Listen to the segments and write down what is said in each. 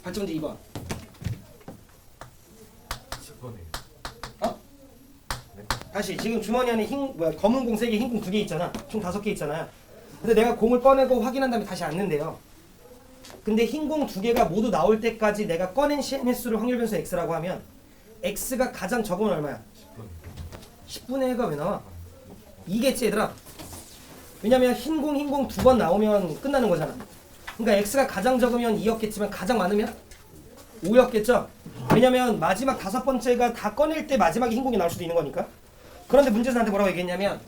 발전문제 2번. 10번이에요. 어? 다시 지금 주머니 안에 검은 공 3개, 흰 공 2개 있잖아. 총 5개 있잖아요. 근데 내가 공을 꺼내고 확인한 다음에 다시 앉는데요. 근데 흰 공 2개가 모두 나올 때까지 내가 꺼낸 시행 횟수를 확률 변수 x라고 하면 x가 가장 적으면 얼마야? 10분의 1가 왜 나와? 2겠지 얘들아. 왜냐면 흰 공 2번 나오면 끝나는 거잖아. 그러니까 x가 가장 적으면 2였겠지만 가장 많으면 5였겠죠. 왜냐면 마지막 5번째가 다 꺼낼 때 마지막에 흰 공이 나올 수도 있는 거니까. 그런데 문제에서 나한테 뭐라고 얘기했냐면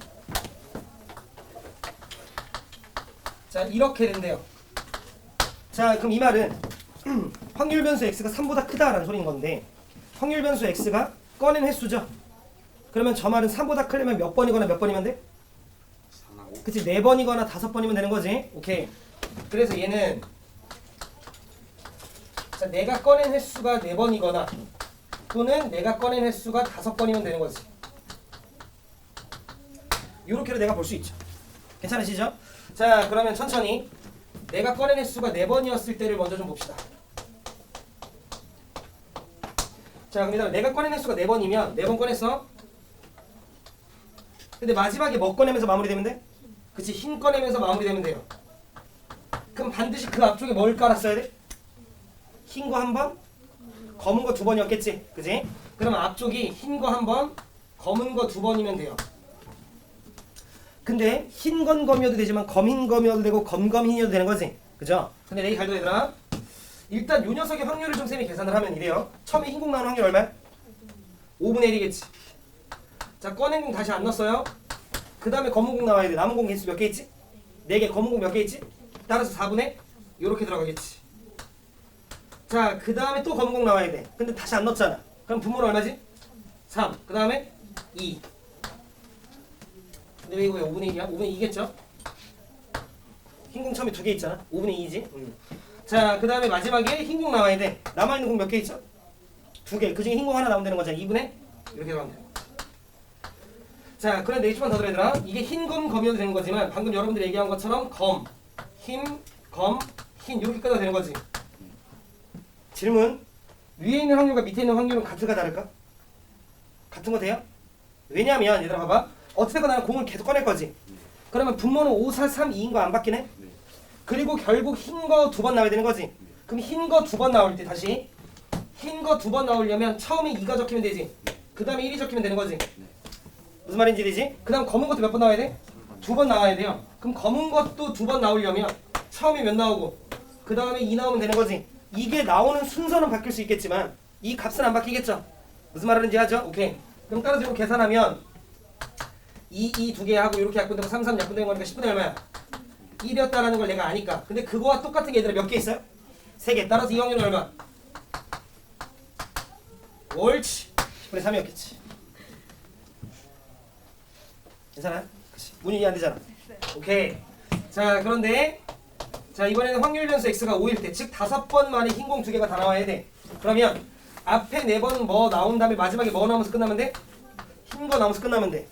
자 이렇게 된대요. 자 그럼 이 말은 확률 변수 x가 3보다 크다라는 소리인 건데 확률 변수 x가 꺼낸 횟수죠. 그러면 저 말은 3보다 크려면 몇 번이거나 몇 번이면 돼? 그치 4번이거나 5번이면 되는 거지. 오케이. 그래서 얘는 자 내가 꺼낸 횟수가 4번이거나 또는 내가 꺼낸 횟수가 5번이면 되는 거지. 요렇게로 내가 볼 수 있죠. 괜찮으시죠? 자 그러면 천천히 내가 꺼낸 횟수가 4번이었을 때를 먼저 좀 봅시다. 자 그럼 내가 꺼낸 횟수가 4번이면 4번 꺼냈어. 근데 마지막에 뭐 꺼내면서 마무리되면 돼? 그치 흰 꺼내면서 마무리되면 돼요. 그럼 반드시 그 앞쪽에 뭘 깔았어야 돼? 흰 거 한 번, 검은 거 2번이었겠지? 그치? 그럼 앞쪽이 흰 거 한 번, 검은 거 2번이면 돼요. 근데 흰 건 검이어도 되지만 검흰 검이어도 되고 검검흰이어도 되는 거지. 그죠? 근데 내기 잘 들어 얘들아. 일단 요 녀석의 확률을 좀 쌤이 계산을 하면 이래요. 처음에 흰 공 나오는 확률 얼마야? 5분의 1이겠지. 자 꺼낸 공 다시 안 넣었어요. 그 다음에 검은 공 나와야 돼. 남은 공 개수 몇 개 있지? 4개. 검은 공 몇 개 있지? 따라서 4분의 요렇게 들어가겠지. 자 그 다음에 또 검은 공 나와야 돼. 근데 다시 안 넣었잖아. 그럼 분모는 얼마지? 3. 그 다음에 2. 근데 왜 이거 왜 5분의 1이야? 5분의 2겠죠? 흰 공 처음에 2개 있잖아. 5분의 2지. 자, 그 다음에 마지막에 흰 공 나와야 돼. 남아있는 공 몇 개 있죠? 2개. 그 중에 흰 공 하나 나오면 되는 거잖아. 2분의 이렇게 나오면 돼. 자, 그런데 이쪽만 더 들어 얘들아. 이게 흰 검, 검이어도 되는 거지만 방금 여러분들이 얘기한 것처럼 검, 흰, 검, 흰 이렇게 끊어도 되는 거지. 질문. 위에 있는 확률과 밑에 있는 확률은 같을까 다를까? 같은 거 돼요? 왜냐면 얘들아 봐봐. 어쨌거나 공을 계속 꺼낼 거지. 그러면 분모는 5, 4, 3, 2인 거 안 바뀌네? 그리고 결국 흰 거 2번 나와야 되는 거지. 그럼 흰 거 2번 나올 때 다시 흰 거 2번 나오려면 처음에 2가 적히면 되지. 그 다음에 1이 적히면 되는 거지. 무슨 말인지 되지? 그 다음 검은 것도 몇 번 나와야 돼? 2번 나와야 돼요. 그럼 검은 것도 2번 나오려면 처음에 몇 나오고 그 다음에 2 나오면 되는 거지. 이게 나오는 순서는 바뀔 수 있겠지만 이 값은 안 바뀌겠죠? 무슨 말하는지 하죠? 오케이. 그럼 따라서 이거 계산하면 2 두 개 하고 이렇게 약분되고 3 약분되는 거니까 10분의 얼마야? 1이었다라는 걸 내가 아니까. 근데 그거와 똑같은 게 얘들아 몇 개 있어요? 3개. 따라서 이 확률은 얼마? 옳지. 10분의 3이었겠지. 괜찮아요? 그치. 문이 안 되잖아. 오케이. 자 그런데 자 이번에는 확률 변수 x가 5일 때 즉 5번 만에 흰 공 2개가 다 나와야 돼. 그러면 앞에 4번 뭐 나온 다음에 마지막에 뭐 나오면서 끝나면 돼? 흰 거 나오면서 끝나면 돼.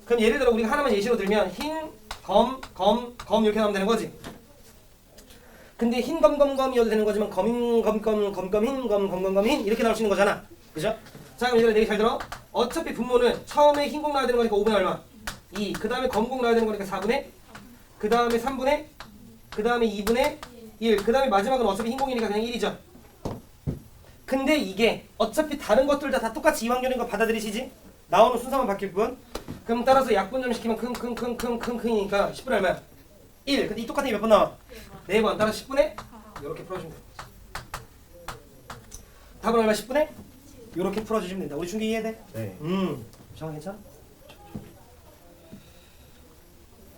그럼 예를 들어 우리가 하나만 예시로 들면 흰, 검, 이렇게 나오면 되는 거지. 근데 흰, 검이어도 되는 거지만 검인, 검, 흰, 검, 흰 이렇게 나올 수 있는 거잖아. 그죠? 자 그럼 얘들아 내기 잘 들어. 어차피 분모는 처음에 흰 공 나와야 되는 거니까 5분의 얼마? 2. 그 다음에 검은 공 나와야 되는 거니까 4분의 그 다음에 3분의 그 다음에 2분의 1. 그 다음에 마지막은 어차피 흰 공이니까 그냥 1이죠. 근데 이게 어차피 다른 것들 다 똑같이 이 확률인 거 받아들이시지? 나오는 순서만 바뀔 뿐. 그럼 따라서 약분 좀 시키면 큰이니까 10분의 얼마야? 1. 근데 이 똑같은 게 몇 번 나와? 4번. 따라서 10분의 이렇게 풀어주면 돼. 답은 얼마? 10분의? 이렇게 풀어주시면 된다. 우리 중계 이해돼? 네. 정말 괜찮아?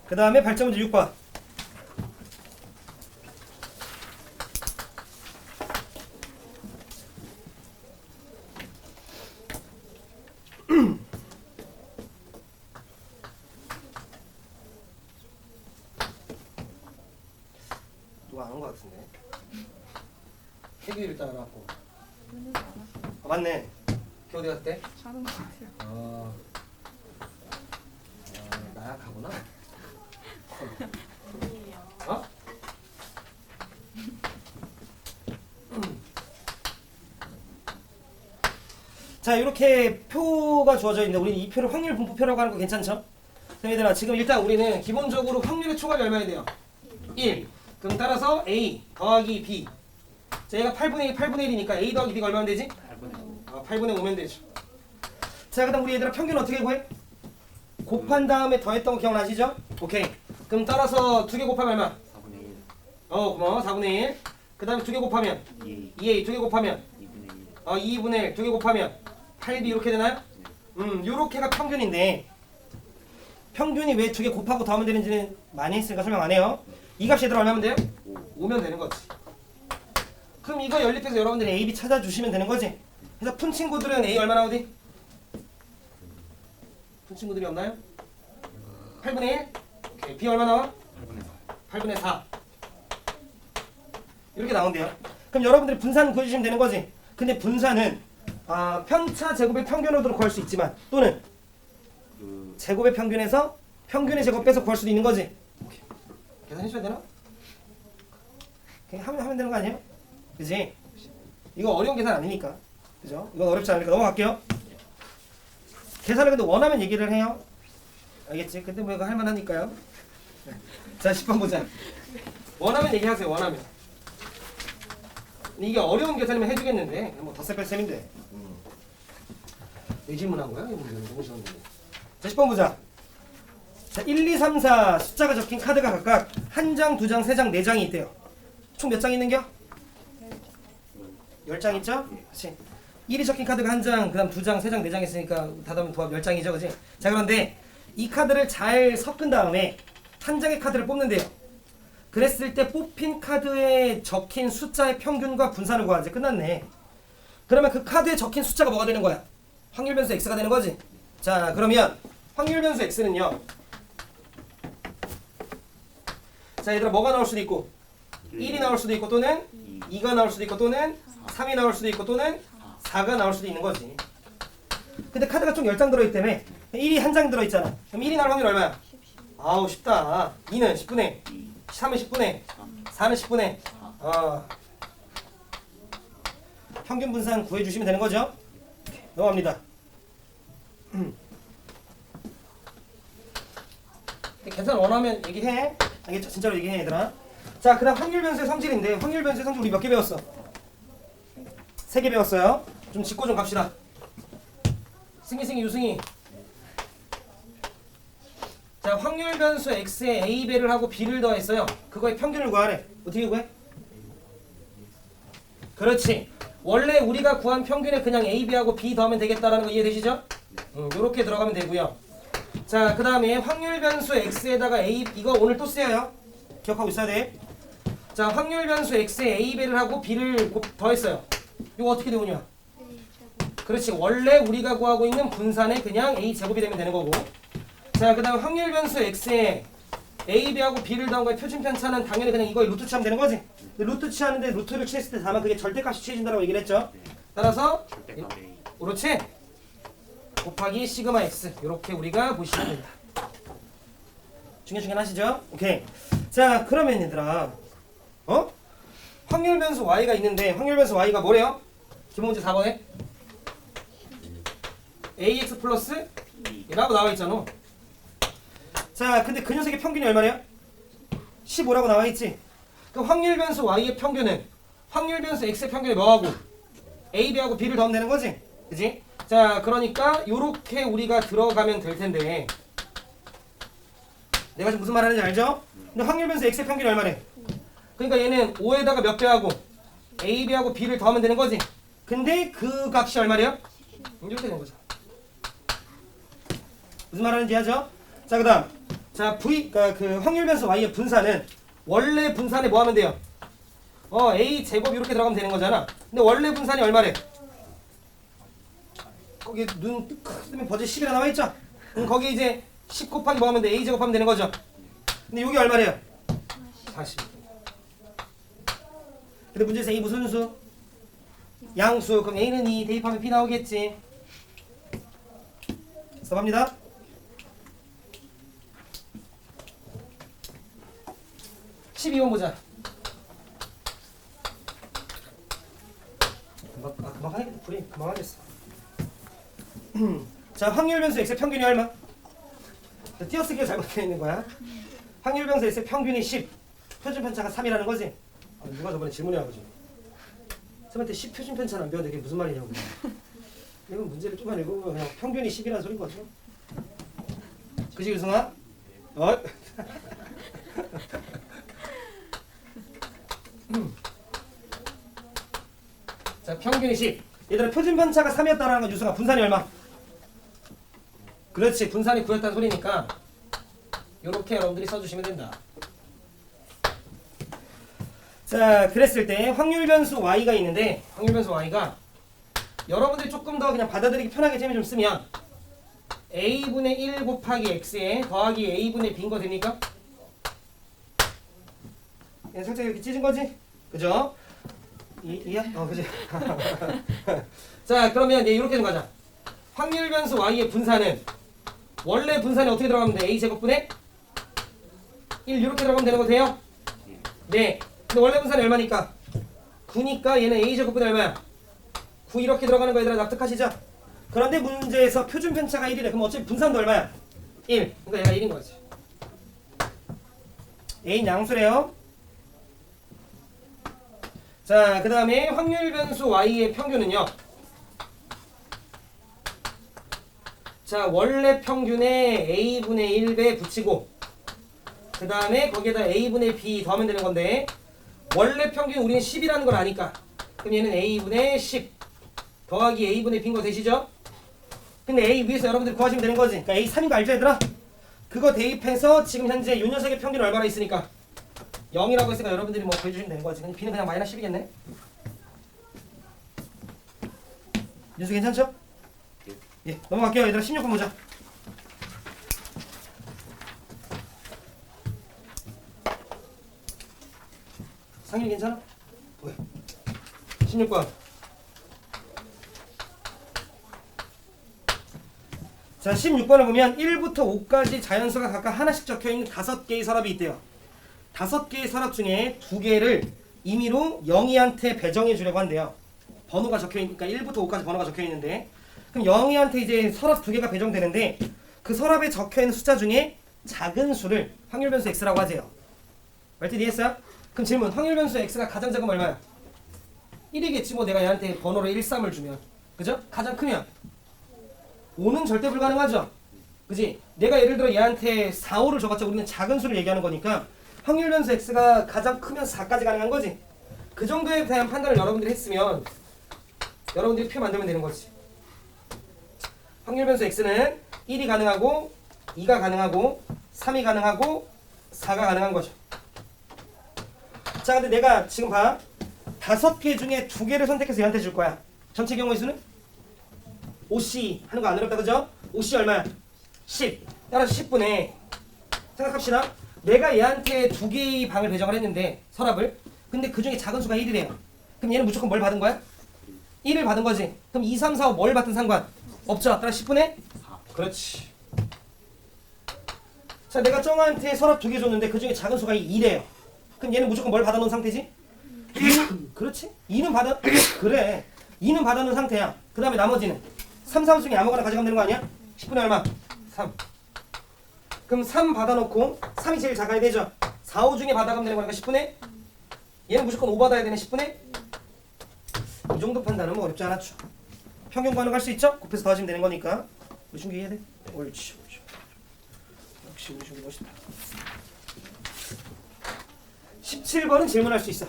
그 다음에 발전문제 6번. 누가 안 온 것 같은데. 해비를 따라갖고. 맞네. 걔 어디 갔대? 자는 것 같아요. 나약하구나. 어? 자, 이렇게 표가 주어져 있는데 우리는 이 표를 확률 분포표라고 하는 거 괜찮죠? 자, 얘들아, 지금 일단 우리는 기본적으로 확률의 초각이 얼마야 돼요? 1. 그럼 따라서 A 더하기 B. 자, 얘가 8분의 1, 8분의 1이니까 A 더하기 B가 얼마면 되지? 8분의 5면 되죠. 자, 그 다음 우리 얘들아 평균 어떻게 구해? 곱한 다음에 더했던 거 기억나시죠? 오케이. 그럼 따라서 2개 곱하면 얼마? 4분의 1, 고마워. 4분의 1. 그 다음에 2개 곱하면 2A, 2A 2개 곱하면 2분의 1, 2분의 1 2개 곱하면 8B 이렇게 되나요? 요렇게가 평균인데 평균이 왜 2개 곱하고 더하면 되는지는 많이 했으니까 설명 안 해요. 이 값이 얘들아 얼마면 돼요? 5면 되는 거지. 그럼 이거 연립해서 여러분들이 A, B 찾아주시면 되는 거지. 그래서 푼 친구들은 A 얼마 나오지? 푼 친구들이 없나요? 8분의 1? 오케이. B 얼마 나와? 8분의 4. 이렇게 나온대요. 그럼 여러분들이 분산 구해주시면 되는 거지. 근데 분산은 편차 제곱의 평균으로 구할 수 있지만 또는 제곱의 평균에서 평균의 제곱 빼서 구할 수도 있는 거지. 계산해줘야 되나? 그냥 하면 되는 거 아니에요? 그지? 이거 어려운 계산 아니니까. 그죠? 이건 어렵지 않으니까 넘어갈게요. 계산을 근데 원하면 얘기를 해요. 알겠지? 근데 뭐 이거 할만하니까요. 자, 10번 보자. 원하면 얘기하세요. 원하면. 이게 어려운 계산이면 해주겠는데 뭐 덧셈 뺄셈인데 왜 질문한 거야? 이 문제는 너무 쉬웠는데. 자, 10번 보자. 자, 1, 2, 3, 4 숫자가 적힌 카드가 각각 1장, 2장, 3장, 4장이 있대요. 총 몇 장 있는겨? 10장 있죠? 그렇지. 1이 적힌 카드가 1장, 그 다음 2장, 3장, 4장 있으니까 다다음 도합 10장이죠. 그치? 자, 그런데 이 카드를 잘 섞은 다음에 한 장의 카드를 뽑는데요. 그랬을 때 뽑힌 카드에 적힌 숫자의 평균과 분산을 구하지. 끝났네. 그러면 그 카드에 적힌 숫자가 뭐가 되는 거야? 확률 변수 x가 되는 거지. 자, 그러면 확률 변수 x는요. 자, 얘들아 뭐가 나올 수도 있고 1이 나올 수도 있고 또는 2가 나올 수도 있고 또는 3이 나올 수도 있고 또는 4가 나올 수도 있는 거지. 근데 카드가 총 10장 들어있다며 1이 한 장 들어있잖아. 그럼 1이 나올 확률 얼마야? 아우 쉽다. 2는 10분의 3은 10분의 4는 10분의 평균 분산 구해주시면 되는 거죠. 넘어갑니다. 계산 원하면 얘기해. 알겠죠? 진짜로 얘기해 얘들아. 자, 그 다음 확률 변수의 성질인데 확률 변수의 성질 우리 몇 개 배웠어? 3개 배웠어요. 좀 짚고 좀 갑시다. 승희 유승희. 자, 확률 변수 x에 a배를 하고 b를 더했어요. 그거의 평균을 구하래. 어떻게 구해? 그렇지. 원래 우리가 구한 평균에 그냥 a, b하고 b 더하면 되겠다라는 거 이해되시죠? 요렇게 들어가면 되고요. 자, 그 다음에 확률 변수 x에다가 a, 이거 오늘 또 쓰여요. 기억하고 있어야 돼. 자, 확률 변수 x에 a배를 하고 b를 더했어요. 이거 어떻게 되느냐? 그렇지. 원래 우리가 구하고 있는 분산에 그냥 a 제곱이 되면 되는 거고. 자, 그 다음 확률 변수 x에 a배하고 b를 더한 거의 표준 편차는 당연히 그냥 이거에 루트 취하면 되는 거지. 근데 루트 취하는데 루트를 취했을 때 다만 그게 절대값이 취해진다고 얘기를 했죠. 따라서 절대값 A, 그렇지. 곱하기 시그마 x 이렇게 우리가 보시면 됩니다. 중요하시죠? 오케이. 자, 그러면 얘들아 확률 변수 y가 있는데 확률 변수 y가 뭐래요? 기본 문제 4번에 ax 플러스 이라고 나와 있잖아. 자, 근데 그 녀석의 평균이 얼마래요? 15라고 나와 있지. 그럼 확률 변수 y의 평균은 확률 변수 x의 평균이 뭐하고 ab하고 b를 더하면 되는 거지. 그지? 자, 그러니까 요렇게 우리가 들어가면 될 텐데 내가 지금 무슨 말 하는지 알죠? 근데 확률 변수 x의 평균이 얼마래? 그러니까 얘는 5에다가 몇 배하고 ab하고 b를 더하면 되는 거지. 근데 그 값이 얼마래요? 이렇게 되는 거죠. 무슨 말 하는지 하죠? 자, 그 다음 자, 그 확률 변수 y의 분산은 원래 분산에 뭐 하면 돼요? a 제곱 이렇게 들어가면 되는 거잖아. 근데 원래 분산이 얼마래? 거기 눈 뜨면 버즈 10이라 나와 있죠? 거기 이제 10 곱하기 뭐 하면 돼? a 제곱 하면 되는 거죠. 근데 여기 얼마래요? 40. 근데 문제에서 a 무슨 수? 양수. 그럼 a는 2 대입하면 b 나오겠지. 스톱합니다. 12번 보자. 금방 하겠다. 불이 금방 하겠어. 자, 확률 변수 x의 평균이 얼마? 자, 띄어쓰기가 잘못되어 있는 거야. 확률 변수 x의 평균이 10. 표준 편차가 3이라는 거지. 누가 저번에 질문해가지고 선생님한테 10 표준 편차는 안 배웠는데 그게 무슨 말이냐고. 이건 문제를 좀만 읽어보면 그냥 평균이 10이라는 소린 거죠. 그지 유승아? 자, 평균이 10. 얘들아, 표준 편차가 3이었다는 건 유승아 분산이 얼마? 그렇지, 분산이 9였다는 소리니까 요렇게 여러분들이 써주시면 된다. 자, 그랬을 때 확률 변수 y가 있는데 확률 변수 y가 여러분들이 조금 더 그냥 받아들이기 편하게 재미 좀 쓰면 a분의 1 곱하기 x에 더하기 a분의 b인 거 됩니까? 그냥 살짝 이렇게 찢은 거지? 그죠? 이야? 그지? 자, 그러면 이렇게 좀 가자. 확률 변수 y의 분산은 원래 분산이 어떻게 들어가면 돼? a제곱분의 1 이렇게 들어가면 되는 거 돼요? 네. 근데 원래 분산이 얼마니까? 9니까 얘는 a제곱분의 얼마야? 9 이렇게 들어가는 거 얘들아 납득하시죠? 그런데 문제에서 표준 편차가 1이래. 그럼 어차피 분산도 얼마야? 1. 그러니까 얘가 1인 거지. a는 양수래요. 자, 그 다음에 확률 변수 y의 평균은요. 자, 원래 평균에 a분의 1배 붙이고 그 다음에 거기에다 a분의 b 더하면 되는 건데 원래 평균 우리는 10이라는 걸 아니까 그럼 얘는 a분의 10 더하기 a분의 b인 거 되시죠? 근데 a 위에서 여러분들이 구하시면 되는 거지. 그러니까 a 3인 거 알죠 얘들아? 그거 대입해서 지금 현재 요 녀석의 평균 얼마나 있으니까 0이라고 했으니까 여러분들이 뭐 구해주시면 되는 거지. 근데 b는 그냥 마이너스 10이겠네. 윤수 괜찮죠? 예, 넘어갈게요. 얘들아 16번 보자. 상일 괜찮아? 왜? 16번. 자, 16번을 보면 1부터 5까지 자연수가 각각 하나씩 적혀있는 5개의 서랍이 있대요. 5개의 서랍 중에 2개를 임의로 영희한테 배정해 주려고 한대요. 번호가 적혀있으니까 1부터 5까지 번호가 적혀있는데 그럼 영희한테 이제 서랍 2개가 배정되는데 그 서랍에 적혀있는 숫자 중에 작은 수를 확률 변수 x라고 하세요. 말뜻 이해했어요? 그럼 질문, 확률 변수 x가 가장 작으면 얼마야? 1이겠지 뭐 내가 얘한테 번호를 1, 3을 주면. 그죠? 가장 크면 5는 절대 불가능하죠. 그지? 내가 예를 들어 얘한테 4, 5를 줘봤자 우리는 작은 수를 얘기하는 거니까 확률 변수 x가 가장 크면 4까지 가능한 거지. 그 정도에 대한 판단을 여러분들이 했으면 여러분들이 표 만들면 되는 거지. 확률 변수 x는 1이 가능하고 2가 가능하고 3이 가능하고 4가 가능한 거죠. 자, 근데 내가 지금 봐. 5개 중에 2개를 선택해서 얘한테 줄 거야. 전체 경우의 수는? 5C 하는 거 안 어렵다 그죠? 5C 얼마야? 10. 따라서 10분의 생각합시다. 내가 얘한테 2개의 방을 배정을 했는데 서랍을. 근데 그 중에 작은 수가 1이래요. 그럼 얘는 무조건 뭘 받은 거야? 1을 받은 거지. 그럼 2, 3, 4, 5 뭘 받든 상관 없죠. 따라서 10분의 4. 그렇지. 자, 내가 정한테 서랍 2개 줬는데 그 중에 작은 수가 2래요. 그럼 얘는 무조건 뭘 받아놓은 상태지? 그렇지? 2는 받아 그래 2는 받아놓은 상태야. 그 다음에 나머지는 3, 4, 5 중에 아무거나 가져가면 되는 거 아니야? 10분의 얼마? 3. 그럼 3 받아놓고 3이 제일 작아야 되죠? 4, 5 중에 받아가면 되는 거니까 10분의 얘는 무조건 5 받아야 되네. 10분의 이 정도 판단은 뭐 어렵지 않았죠. 평균 가능할 수 있죠? 곱해서 더하시면 되는 거니까 우중기 해야 돼? 옳지. 역시 우중기 멋있다. 17번은 질문할 수 있어.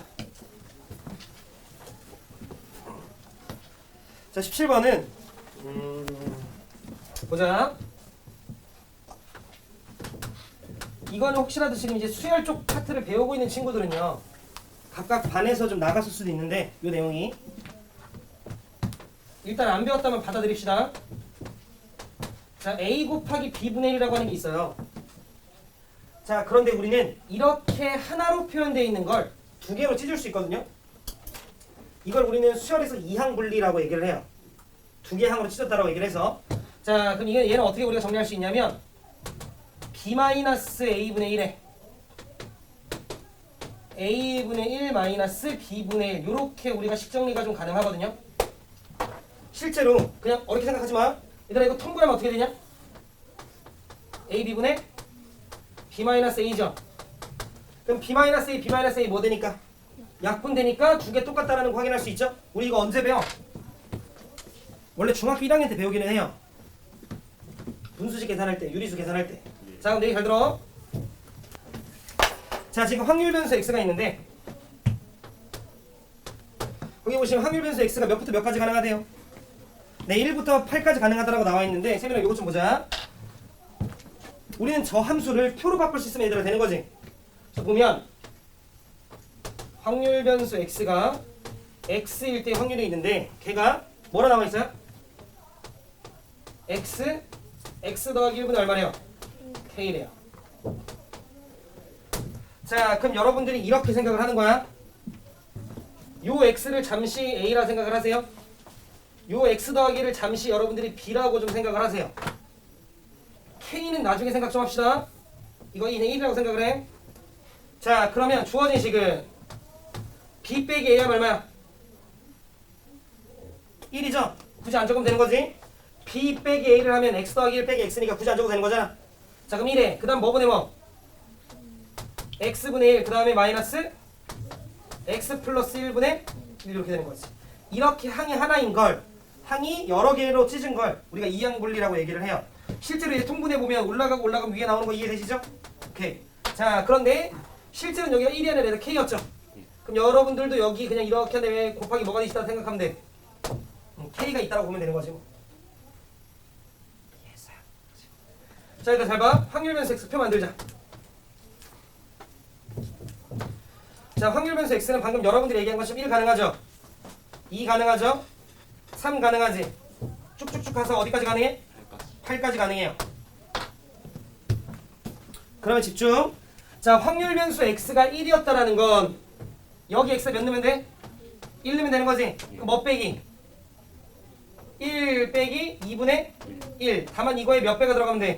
자, 17번은 보자. 이거는 혹시라도 지금 이제 수열 쪽 파트를 배우고 있는 친구들은요 각각 반에서 좀 나갔을 수도 있는데 이 내용이 일단 안 배웠다면 받아들입시다. 자, a 곱하기 b분의 1이라고 하는 게 있어요. 자, 그런데 우리는 이렇게 하나로 표현되어 있는 걸 2개로 찢을 수 있거든요. 이걸 우리는 수열에서 2항 분리라고 얘기를 해요. 2개 항으로 찢었다라고 얘기를 해서 자, 그럼 얘는 어떻게 우리가 정리할 수 있냐면 b-a분의 1에 a분의 1 마이너스 b분의 1 이렇게 우리가 식정리가 좀 가능하거든요. 실제로 그냥 어렵게 생각하지 마. 얘들아 이거 통분하면 어떻게 되냐? A, B분의 B-A죠. 그럼 B-A, B-A 뭐 되니까? 약분 되니까 두 개 똑같다라는 거 확인할 수 있죠? 우리 이거 언제 배워? 원래 중학교 1학년 때 배우기는 해요. 분수식 계산할 때, 유리수 계산할 때. 자, 그럼 내기 잘 들어. 자, 지금 확률 변수 x가 있는데 거기 보시면 확률 변수 x가 몇부터 몇까지 가능하대요? 네, 1부터 8까지 가능하다라고 나와 있는데 세민아 이거 좀 보자. 우리는 저 함수를 표로 바꿀 수 있으면 얘들아 되는 거지. 그래서 보면 확률 변수 x가 x일 때 확률이 있는데 걔가 뭐라 나와 있어요? x 더하기 1분의 얼마래요? k래요. 자, 그럼 여러분들이 이렇게 생각을 하는 거야. 요 x를 잠시 a라 생각을 하세요. 요 x 더하기를 잠시 여러분들이 b라고 좀 생각을 하세요. k는 나중에 생각 좀 합시다. 이거 1이라고 생각을 해. 자, 그러면 주어진 식은 b 빼기 a하면 얼마야? 1이죠? 굳이 안 적으면 되는 거지? b 빼기 a를 하면 x 더하기 1 빼기 x니까 굳이 안 적어도 되는 거잖아. 자, 그럼 1에 그 다음 뭐분의 뭐? x분의 1 그 다음에 마이너스 x 플러스 1분의 1 이렇게 되는 거지. 이렇게 항이 하나인 걸, 항이 여러 개로 찢은 걸 우리가 이항분리라고 얘기를 해요. 실제로 이제 통분해 보면 올라가고 올라가면 위에 나오는 거 이해되시죠? 오케이. 자, 그런데 실제로는 여기가 1이 아니라 k였죠? 그럼 여러분들도 여기 그냥 이렇게 하는데 곱하기 뭐가 있다고 생각하면 돼. k가 있다고 보면 되는 거지 뭐. 자, 일단 잘 봐. 확률 변수 x표 만들자. 자, 확률 변수 x는 방금 여러분들이 얘기한 것처럼 1 가능하죠? 2 가능하죠? 3 가능하지? 쭉쭉쭉 가서 어디까지 가능해? 8까지 가능해요. 그러면 집중. 자, 확률 변수 x가 1이었다라는 건 여기 x 몇 넣으면 돼? 1 넣으면 되는 거지? 그럼 뭐 빼기? 1 빼기 2분의 1. 다만 이거에 몇 배가 들어가면 돼?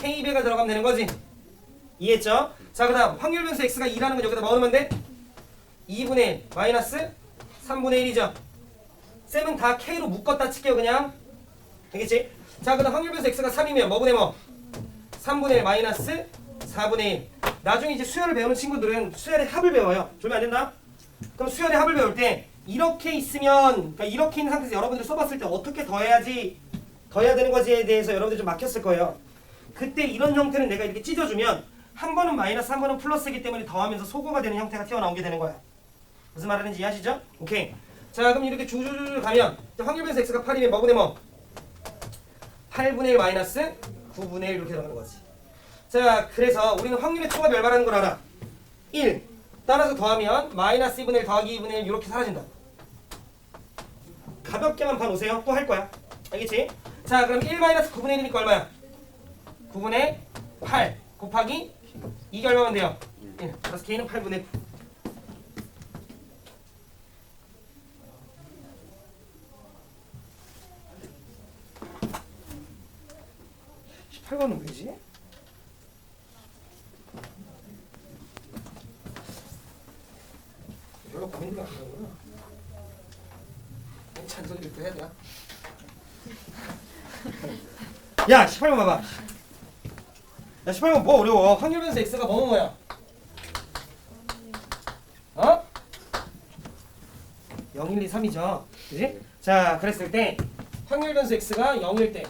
k배가 들어가면 되는 거지? 이해했죠? 자, 그 다음 확률 변수 x가 2라는 건 여기다 뭐 넣으면 돼? 2분의 1 마이너스 3분의 1이죠? 쌤은 다 k로 묶었다 칠게요 그냥. 되겠지? 자, 그 다음 확률 변수 x가 3이면 뭐분의 뭐? 3분의 1 마이너스 4분의 1. 나중에 이제 수열을 배우는 친구들은 수열의 합을 배워요. 졸면 안 된다? 그럼 수열의 합을 배울 때 이렇게 있으면, 그러니까 이렇게 있는 상태에서 여러분들이 써봤을 때 어떻게 더해야지 더해야 되는 거지에 대해서 여러분들이 좀 막혔을 거예요. 그때 이런 형태는 내가 이렇게 찢어주면 한 번은 마이너스 한 번은 플러스이기 때문에 더하면서 소거가 되는 형태가 튀어나오게 되는 거야. 무슨 말하는지 이해하시죠? 오케이. 자, 그럼 이렇게 줄줄줄 가면 확률 변수 x가 8이면 뭐분의 뭐? 8분의 1 마이너스 9분의 1 이렇게 들어가는 거지. 자, 그래서 우리는 확률의 초가 멸발하는 걸 알아. 1. 따라서 더하면 마이너스 2분의 1 더하기 2분의 1 이렇게 사라진다. 가볍게만 봐놓으세요. 또 할 거야. 알겠지? 자, 그럼 1 마이너스 9분의 1이니까 얼마야? 9분의 8 곱하기 이게 얼마면 돼요? 1. 그래서 k는 8분의 9. (18번은) 왜지? 별로 고민이 안 되는구나. 잔소리를 또 해야 되나? 야, 18번 봐봐. 야, 18번 뭐 어려워? 확률 변수 x가 뭐야? 어? 0, 1, 2, 3이죠. 그지? 자, 그랬을 때 확률 변수 x가 0일 때,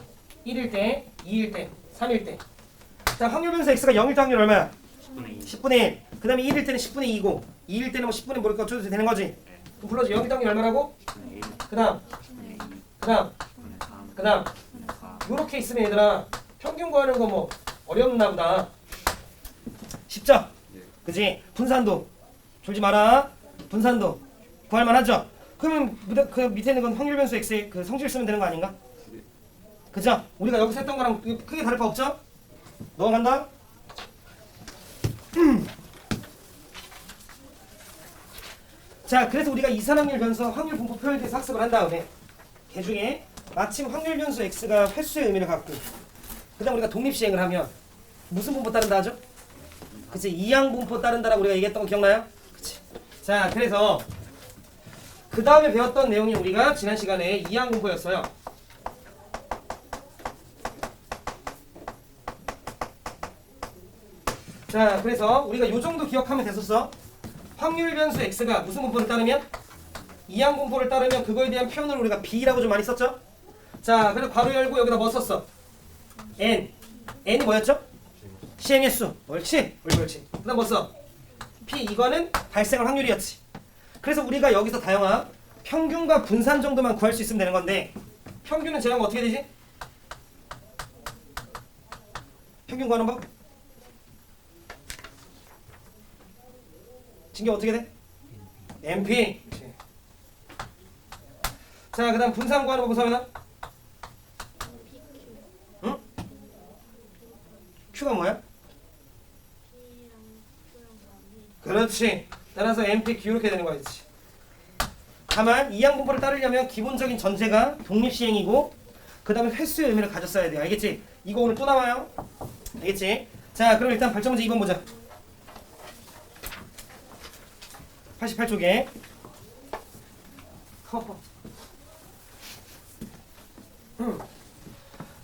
1일 때, 2일 때, 3일 때. 자, 확률 변수 x가 0일 때 확률 얼마야? 10분의 1. 그 다음에 1일 때는 10분의 2고 2일 때는 뭐 10분의 뭐니까 어쩌도 되는 거지? 그럼 불러줘. 0일 때 확률 얼마라고? 그 다음 요렇게 있으면 얘들아 평균 구하는 거 뭐 어렵나 보다. 쉽죠? 그지? 분산도 졸지 마라. 분산도 구할만 하죠? 그러면 그 밑에 있는 건 확률 변수 x의 그 성질 쓰면 되는 거 아닌가? 그죠? 우리가 여기서 했던 거랑 크게 다를 바 없죠? 넘어간다. 자, 그래서 우리가 이산확률 변수 확률 분포 표현에 대해서 학습을 한 다음에 그 중에 마침 확률 변수 x가 횟수의 의미를 갖고 그 다음 우리가 독립시행을 하면 무슨 분포 따른다 하죠? 그치? 이항 분포 따른다라고 우리가 얘기했던 거 기억나요? 그치? 자, 그래서 그 다음에 배웠던 내용이 우리가 지난 시간에 이항 분포였어요. 자, 그래서 우리가 요 정도 기억하면 됐었어. 확률 변수 x가 무슨 분포를 따르면? 이항 분포를 따르면 그거에 대한 표현을 우리가 b라고 좀 많이 썼죠? 자, 그리고 괄호 열고 여기다 뭐 썼어? n. n이 뭐였죠? 시행의 수. 옳지? 옳지. 그 다음 뭐 써? p. 이거는 발생할 확률이었지. 그래서 우리가 여기서 다영아 평균과 분산 정도만 구할 수 있으면 되는 건데 평균은 제가 어떻게 되지? 평균 구하는 법? 진경 어떻게 돼? NP. 자, 그 다음 분산 구하는 법 보면 응? Q가 뭐야? 그렇지. 따라서 NP 이렇게 되는 거였지. 다만 이항 분포를 따르려면 기본적인 전제가 독립시행이고 그 다음에 횟수의 의미를 가졌어야 돼. 알겠지? 이거 오늘 또 나와요. 알겠지? 자, 그럼 일단 발전 문제 2번 보자. 88쪽에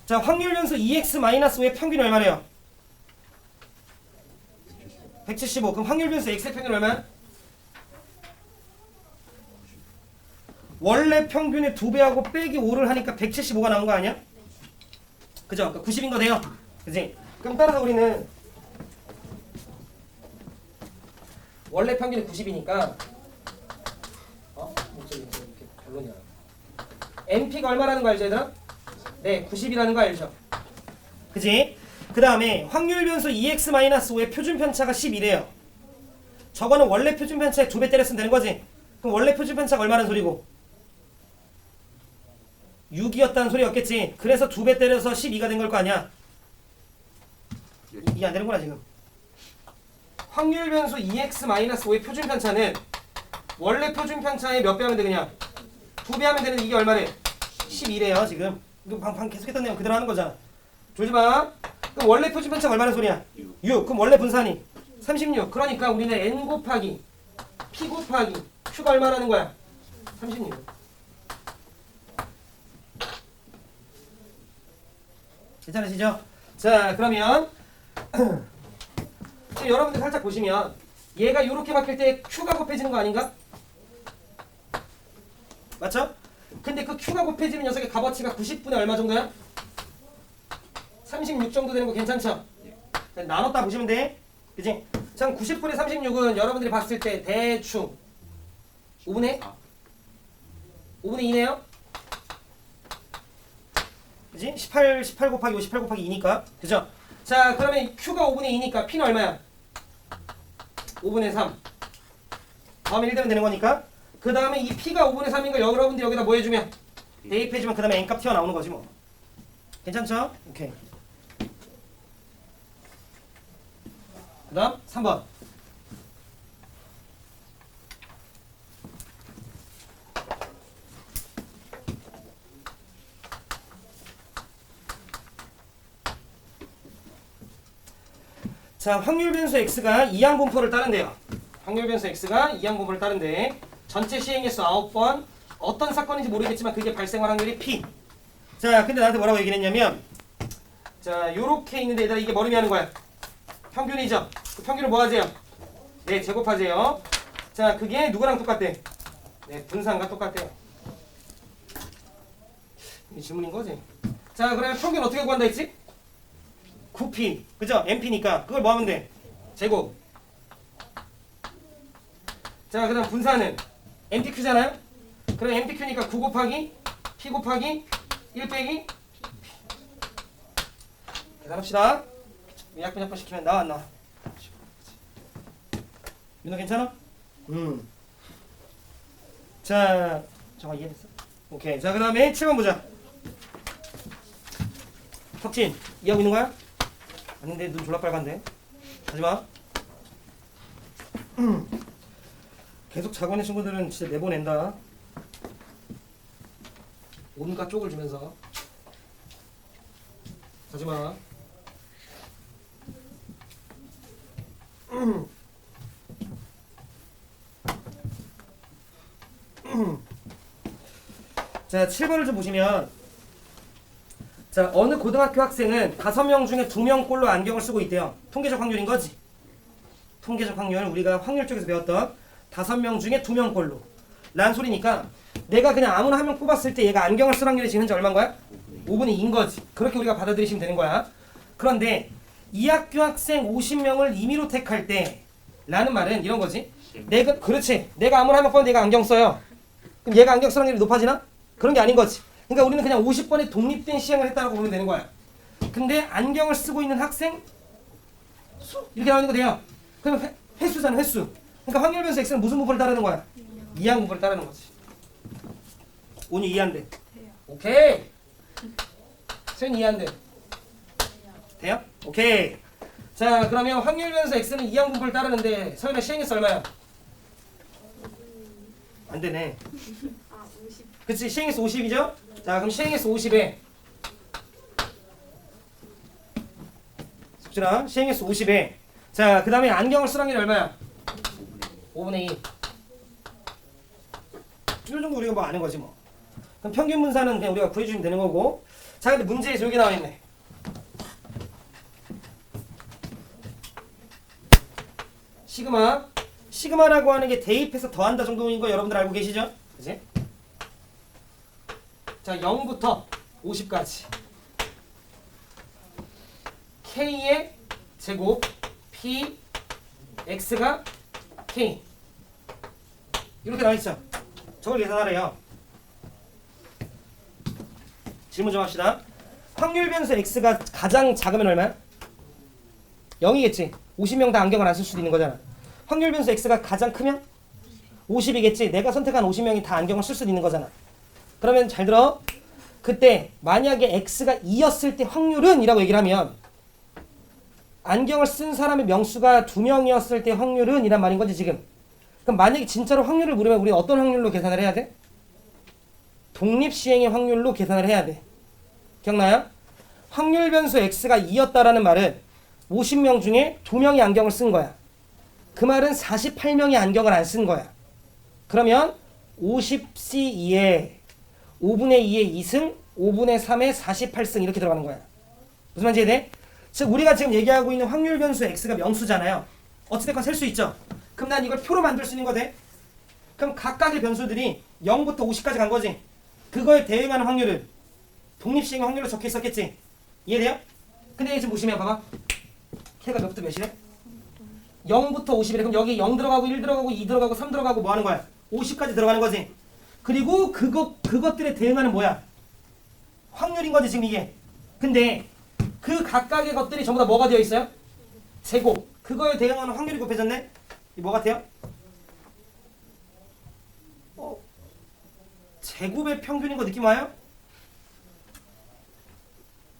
자, 확률 변수 2x-5의 평균이 얼마래요? 175. 그럼 확률 변수 x의 평균이 얼마야? 원래 평균의 2배하고 빼기 5를 하니까 175가 나온 거 아니야? 그죠? 그러니까 90인 거 돼요. 그지? 그럼 따라서 우리는 원래 평균이 90이니까 목소리 이렇게 별로냐. NP가 얼마라는 거 알죠, 얘들아? 네, 90이라는 거 알죠? 그지? 그 다음에 확률 변수 2x-5의 표준 편차가 10이래요. 저거는 원래 표준 편차에 2배 때렸으면 되는 거지? 그럼 원래 표준 편차가 얼마라는 소리고? 6이었다는 소리였겠지. 그래서 2배 때려서 12가 된 걸 거 아니야? 이게 안 되는구나 지금. 확률 변수 2x-5의 표준 편차는 원래 표준 편차에 몇 배 하면 돼 그냥? 2배 하면 되는 이게 얼마래? 12래요 지금. 이거 방 계속했던 내용 그대로 하는 거잖아. 졸지 마. 그럼 원래 표준 편차가 얼마나 소리야? 6. 그럼 원래 분산이 36. 그러니까 우리는 n 곱하기 p 곱하기 q가 얼마라는 거야? 36. 괜찮으시죠? 자, 그러면 지금 여러분들 살짝 보시면 얘가 이렇게 바뀔 때 q가 곱해지는 거 아닌가? 맞죠? 근데 그 q가 곱해지는 녀석의 값어치가 90분의 얼마 정도야? 36 정도 되는 거 괜찮죠? 나눴다 보시면 돼. 그치? 전 90분의 36은 여러분들이 봤을 때 대충 5분의 2네요? 그치? 18 곱하기 5, 18 곱하기 2니까. 그죠? 자, 그러면 q가 5분의 2니까 p는 얼마야? 5분의 3. 다음에 1 되면 되는 거니까. 그 다음에 이 p가 5분의 3인 걸 여러분들이 여기다 뭐 해주면? 대입해주면 그 다음에 n값 튀어나오는 거지 뭐. 괜찮죠? 오케이. 그 다음 3번. 자, 확률 변수 x가 이항 분포를 따른대요. 확률 변수 x가 이항 분포를 따른대. 전체 시행횟수 9번. 어떤 사건인지 모르겠지만 그게 발생할 확률이 p. 자, 근데 나한테 뭐라고 얘기를 했냐면 자, 요렇게 있는데 얘들아 이게 뭘 의미하는 거야? 평균이죠. 그 평균을 뭐 하세요? 네, 제곱하세요. 자, 그게 누구랑 똑같대? 네, 분산과 똑같대요. 이 질문인 거지? 자, 그러면 평균 어떻게 구한다 했지? 9p. 그죠? np니까 그걸 뭐 하면 돼? 제곱. 자, 그 다음 분산은 npq잖아요? 그럼 npq니까 9 곱하기 p 곱하기 1 빼기 계산합시다. 약분 시키면 나와 안 나와? 윤호 괜찮아? 자, 정말 이해됐어? 오케이. 자, 그 다음에 7번 보자. 석진, 이해하고 있는 거야? 아닌데 눈 졸라 빨간데? 하지마. 계속 자고 있는 친구들은 진짜 내보낸다. 온갖 쪽을 주면서 하지마. 자, 7번을 좀 보시면 자, 어느 고등학교 학생은 5명 중에 2명꼴로 안경을 쓰고 있대요. 통계적 확률인 거지. 통계적 확률 우리가 확률 쪽에서 배웠던 5명 중에 2명꼴로 란 소리니까 내가 그냥 아무나 한 명 뽑았을 때 얘가 안경을 쓸 확률이 지금 현재 얼마인 거야? 5분의 2인 거지. 그렇게 우리가 받아들이시면 되는 거야. 그런데 이 학교 학생 50명을 임의로 택할 때 라는 말은 이런 거지. 내가 그렇지. 내가 아무나 한 명 뽑으면 얘가 안경 써요. 그럼 얘가 안경 쓸 확률이 높아지나? 그런 게 아닌 거지. 그러니까 우리는 그냥 50번의 독립된 시행을 했다고 보면 되는 거야. 근데 안경을 쓰고 있는 학생 수 이렇게 나오는 거 돼요. 그러면 횟수잖아, 횟수. 그러니까 확률 변수 x는 무슨 부분을 따르는 거야? 이항 부분을 따르는 거지. 온유 이해한대. 오케이. 수현 이해한대. 돼요? 오케이. 자, 그러면 확률 변수 x는 이항 부분을 따르는데 서현아 시행했어 얼마야? 안 되네. 아, 50. 그치, 시행했어 50이죠? 자, 그럼 시행했어 50에 숙진아 시행했어 50에 자, 그 다음에 안경을 쓸 확률이 얼마야? 5분의 2. 이 정도 우리가 뭐 아는 거지 뭐. 그럼 평균 분산은 그냥 우리가 구해주면 되는 거고. 자, 근데 문제에서 여기 나와 있네. 시그마. 시그마라고 하는 게 대입해서 더한다 정도인 거 여러분들 알고 계시죠? 그치? 자, 0부터 50까지. K의 제곱 P X가 K 이렇게 나와있죠. 저걸 계산하래요. 질문 좀 합시다. 확률 변수 X가 가장 작으면 얼마야? 0이겠지. 50명 다 안경을 안 쓸 수도 있는 거잖아. 확률 변수 X가 가장 크면 50이겠지. 내가 선택한 50명이 다 안경을 쓸 수도 있는 거잖아. 그러면 잘 들어. 그때 만약에 X가 2였을 때 확률은 이라고 얘기를 하면 안경을 쓴 사람의 명수가 2명이었을 때 확률은 이란 말인 거지 지금. 그럼 만약에 진짜로 확률을 물으면 우리 어떤 확률로 계산을 해야 돼? 독립시행의 확률로 계산을 해야 돼. 기억나요? 확률 변수 X가 2였다라는 말은 50명 중에 2명이 안경을 쓴 거야. 그 말은 48명이 안경을 안 쓴 거야. 그러면 50C2에 5분의 2의 2승, 5분의 3의 48승 이렇게 들어가는 거야. 무슨 말인지 이해돼? 즉 우리가 지금 얘기하고 있는 확률 변수 x가 명수잖아요. 어찌됐건 셀 수 있죠. 그럼 난 이걸 표로 만들 수 있는 거 돼? 그럼 각각의 변수들이 0부터 50까지 간 거지. 그거에 대응하는 확률은 독립시행의 확률로 적혀 있었겠지. 이해돼요? 근데 지금 보시면 봐봐. k가 몇부터 몇이래? 0부터 50이래. 그럼 여기 0 들어가고 1 들어가고 2 들어가고 3 들어가고 뭐 하는 거야? 50까지 들어가는 거지. 그리고 그것들에 대응하는 뭐야? 확률인 거지 지금 이게. 근데 그 각각의 것들이 전부 다 뭐가 되어 있어요? 제곱. 그거에 대응하는 확률이 곱해졌네? 이 뭐 같아요? 제곱의 평균인 거 느낌 와요?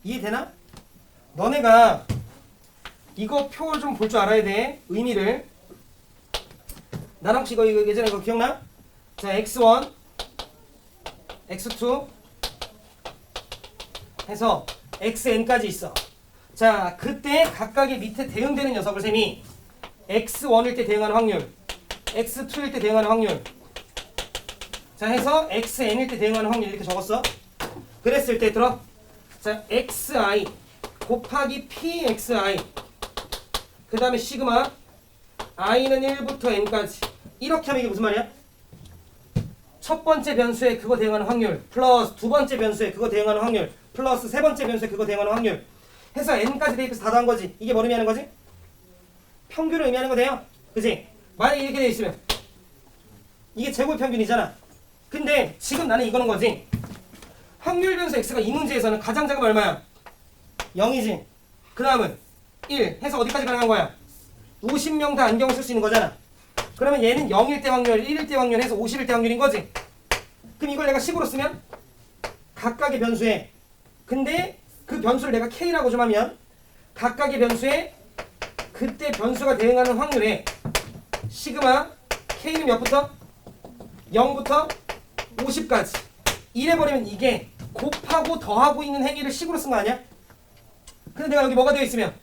이해되나? 너네가 이거 표 좀 볼 줄 알아야 돼. 의미를. 나랑 혹시 이거 예전에 이거 기억나? 자, x1, x2 해서 xn까지 있어. 자, 그때 각각의 밑에 대응되는 녀석을 셈이 x1일 때 대응하는 확률, x2일 때 대응하는 확률, 자 해서 xn일 때 대응하는 확률 이렇게 적었어. 그랬을 때 들어. 자, xi 곱하기 pxi 그 다음에 시그마 i는 1부터 n까지 이렇게 하면 이게 무슨 말이야? 첫 번째 변수에 그거 대응하는 확률 플러스 두 번째 변수에 그거 대응하는 확률 플러스 세 번째 변수에 그거 대응하는 확률 해서 n까지 대입해서 다 더한 거지. 이게 뭘 의미하는 거지? 평균을 의미하는 거 돼요. 그치? 만약에 이렇게 돼 있으면 이게 제곱 평균이잖아. 근데 지금 나는 이거는 거지. 확률 변수 x가 이 문제에서는 가장 작으면 얼마야? 0이지. 그 다음은 1 해서 어디까지 가능한 거야? 50명 다 안경을 쓸 수 있는 거잖아. 그러면 얘는 0일 때 확률, 1일 때 확률 해서 50일 때 확률인 거지. 그럼 이걸 내가 식으로 쓰면 각각의 변수에 근데 그 변수를 내가 K라고 좀 하면 각각의 변수에 그때 변수가 대응하는 확률에 시그마 K는 몇부터? 0부터 50까지 이래버리면 이게 곱하고 더하고 있는 행위를 식으로 쓴 거 아니야? 근데 내가 여기 뭐가 되어 있으면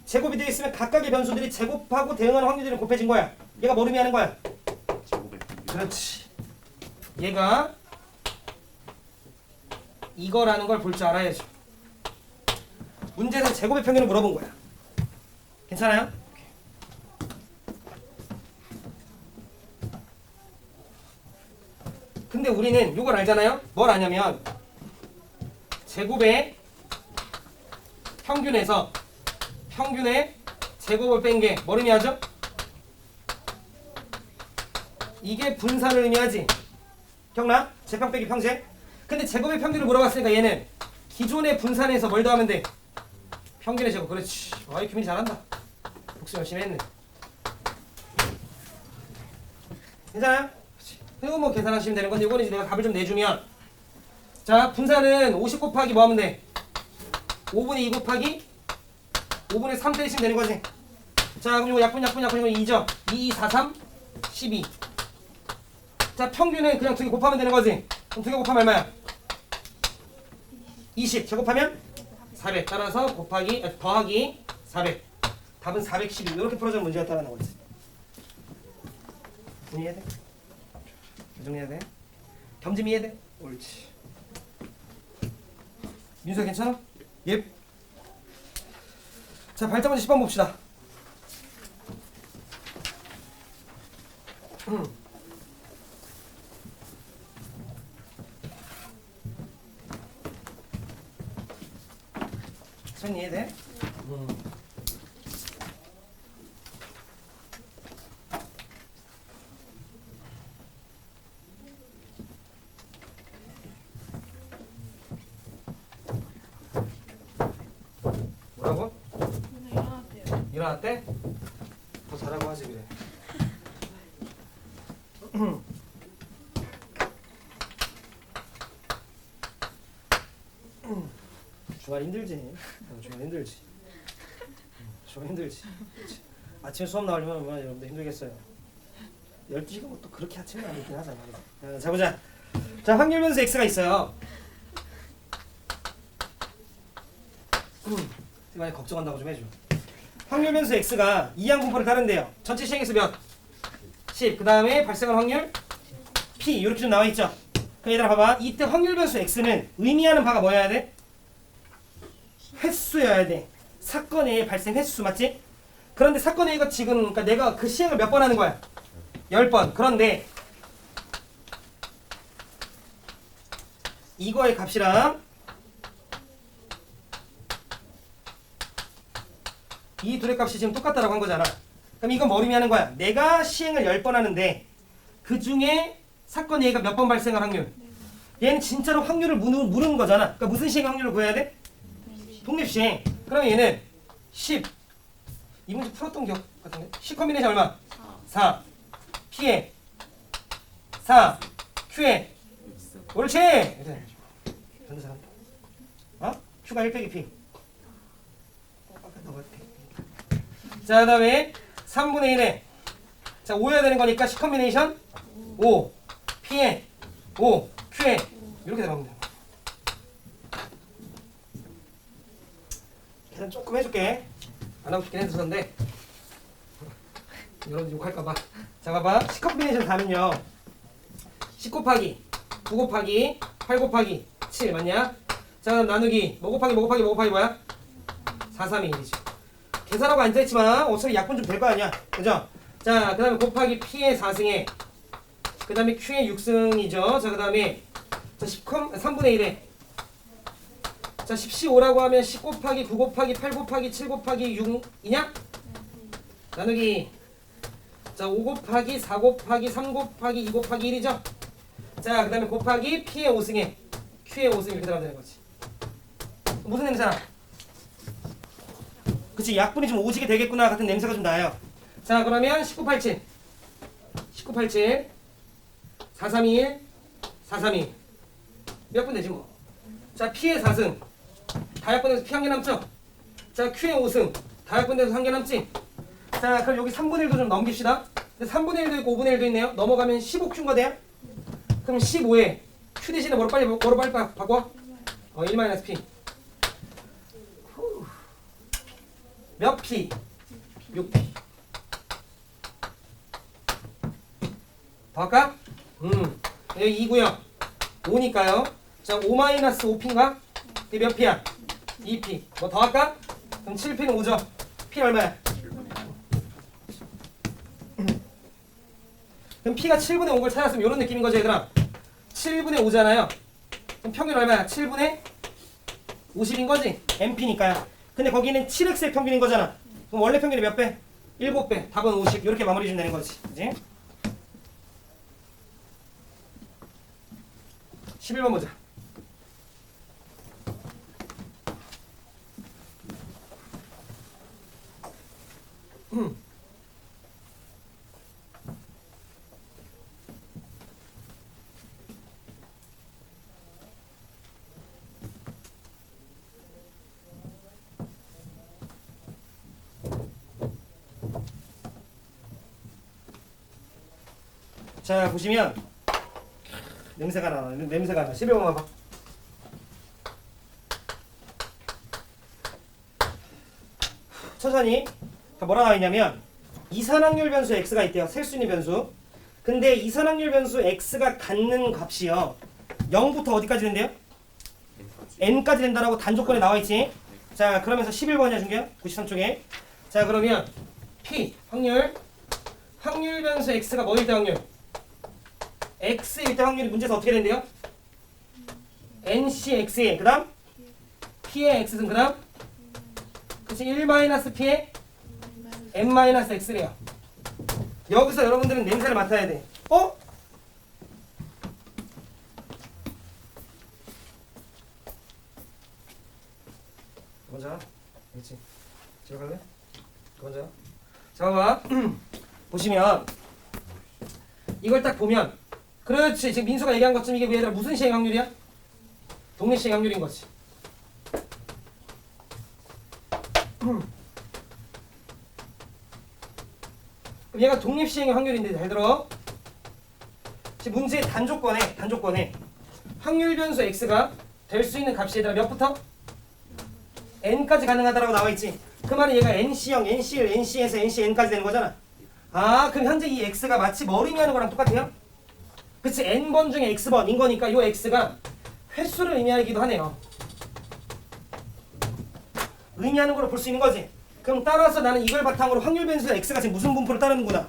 제곱이 되어 있으면 각각의 변수들이 제곱하고 대응하는 확률들이 곱해진 거야. 얘가 뭘 의미하는 거야? 제곱의 평균. 그렇지. 얘가 이거라는 걸 볼 줄 알아야죠. 문제에서 제곱의 평균을 물어본 거야. 괜찮아요? 근데 우리는 요걸 알잖아요. 뭘 아냐면 제곱의 평균에서 평균의 제곱을 뺀 게 뭘 의미하죠? 이게 분산을 의미하지. 기억나? 제평 빼기 평제. 근데 제곱의 평균을 물어봤으니까 얘는 기존의 분산에서 뭘 더하면 돼? 평균의 제곱. 그렇지. 아이 규민이 잘한다. 복습 열심히 했네. 괜찮아요? 이거 뭐 계산하시면 되는 건데 이거는 이제 내가 답을 좀 내주면 자 분산은 50 곱하기 뭐 하면 돼? 5분의 2 곱하기 5분의 3 때리시면 되는 거지. 자 그럼 이거 약분 이거 2죠. 2, 4, 3, 12. 자 평균은 그냥 두 개 곱하면 되는 거지. 그럼 두 개 곱하면 얼마야? 20. 제곱하면 400. 따라서 곱하기 더하기 400. 답은 412. 이렇게 풀어주는 문제였다라는 거지. 이해해야 돼? 정리해야 돼? 겸짐 이해해 돼? 옳지. 민수야 괜찮아? 예. 자 발자 문제 10번 봅시다. 선 이해해 돼? 뭐라고? 오늘 일어났대요. 일어났대? 더 잘하고 하지 그래. 주말 힘들지. 주말 힘들지. 주말 힘들지. 그치. 아침에 수업 나오려면 얼마나 여러분들 힘들겠어요. 12시가 뭐 또 그렇게 아침은 아니긴 하잖아. 자 보자. 자 확률 변수 x가 있어요. 많이 걱정한다고 좀 해줘. 확률 변수 x가 이항 분포를 따른대요. 전체 시행에서 몇? 10. 그 다음에 발생할 확률 p 이렇게 좀 나와 있죠. 그럼 얘들아 봐봐. 이때 확률 변수 x는 의미하는 바가 뭐여야 돼? 횟수여야 돼. 사건의 발생 횟수 맞지? 그런데 사건 A가 지금 그러니까 내가 그 시행을 몇 번 하는 거야? 10번. 그런데 이거의 값이랑 이 둘의 값이 지금 똑같다라고 한 거잖아. 그럼 이건 뭘 의미하는 거야? 내가 시행을 10번 하는데 그 중에 사건 A가 몇 번 발생할 확률? 얘는 진짜로 확률을 물은 거잖아. 그러니까 무슨 시행 확률을 구해야 돼? 독립시행. 그럼 얘는 10. 이 문제 풀었던 기억 같은데? 10 컨비네이션 얼마? 4. P에 4. Q에 옳지! 변사 어? Q가 1 빼기 P. 자, 그 다음에 3분의 1에 자, 5여야 되는 거니까 10 컨비네이션 5. P에 5. Q에 이렇게 들어가면 돼요. 계산 조금 해줄게. 안 하고 싶긴 했었는데 여러분 욕할까봐. 자 봐봐. 10 컨비네이션 4는요 10 곱하기 9 곱하기 8 곱하기 7 맞냐? 자 그럼 나누기 뭐 곱하기 뭐야? 4, 3, 2, 1이지. 계산하고 앉아있지만 어차피 약분 좀 될 거 아니야. 그죠? 자 그 다음에 곱하기 P의 4승에 그 다음에 Q의 6승이죠. 자 그 다음에 자 3분의 1에 자 15라고 하면 10 곱하기 9 곱하기 8 곱하기 7 곱하기 6이냐? 나누기 자 5 곱하기 4 곱하기 3 곱하기 2 곱하기 1이죠? 자 그 다음에 곱하기 P의 5승에 Q의 5승 이렇게 들어가면 되는 거지. 무슨 냄새나? 그치 약분이 좀 오지게 되겠구나 같은 냄새가 좀 나요. 자 그러면 1987 1987 4321 432 몇 분 되지 뭐. 자 P의 4승 다약분에서 P 한 개 남죠? 자 Q의 5승 다약분에서 한 개 남지? 자 그럼 여기 3분의 1도 좀 넘깁시다. 근데 3분의 1도 있고 5분의 1도 있네요. 넘어가면 15Q가 돼요? 그럼 15에 Q 대신에 뭐로 빨리 바꿔? 1-P 몇 P? 6P 더 할까? 여기 2고요 5니까요. 자 5-5P인가? 이게 몇 P야? 2P 뭐 더 할까? 그럼 7P는 5죠. P 얼마야? 그럼 P가 7분의 5를 찾았으면 이런 느낌인 거죠 얘들아. 7분의 5잖아요. 그럼 평균 얼마야? 7분의 50인 거지? NP니까요. 근데 거기는 7x의 평균인 거잖아. 그럼 원래 평균이 몇 배? 7배. 답은 50. 이렇게 마무리 주면 되는 거지. 그지? 11번 보자. 자, 보시면 냄새가 나. 11번 봐봐. 천천히. 자, 뭐라 나와 있냐면 이산확률 변수 x가 있대요. 셀 수 있는 변수. 근데 이산확률 변수 x가 갖는 값이요. 0부터 어디까지 된대요? n까지 된다라고 단조건에 나와 있지. 자, 그러면서 11번이야, 준규야. 93쪽에. 자, 그러면 p 확률 변수 x가 뭐일 때 확률? x일 때 확률이 문제에서 어떻게 된대요? ncx에 그다음 p의 x는 그다음 그치 1-p의 n-x래요. 여기서 여러분들은 냄새를 맡아야 돼. 어? 먼저 그렇지. 집에 갈래? 먼저 자 봐봐. 보시면 이걸 딱 보면 그렇지. 지금 민수가 얘기한 것처럼 이게 얘들아 무슨 시행 확률이야? 독립 시행 확률인 거지. 그럼 얘가 독립 시행의 확률인데 잘 들어. 지금 문제의 단조건에 확률 변수 x가 될 수 있는 값이 얘들아 몇부터? n까지 가능하다라고 나와 있지. 그 말은 얘가 nc0, nc1, nc에서 ncn까지 되는 거잖아. 아, 그럼 현재 이 x가 마치 뭘 의미하는 거랑 똑같아요? 그치, n번 중에 x번인 거니까 이 x가 횟수를 의미하기도 하네요. 의미하는 걸로 볼 수 있는 거지. 그럼 따라서 나는 이걸 바탕으로 확률 변수 x가 지금 무슨 분포를 따르는구나,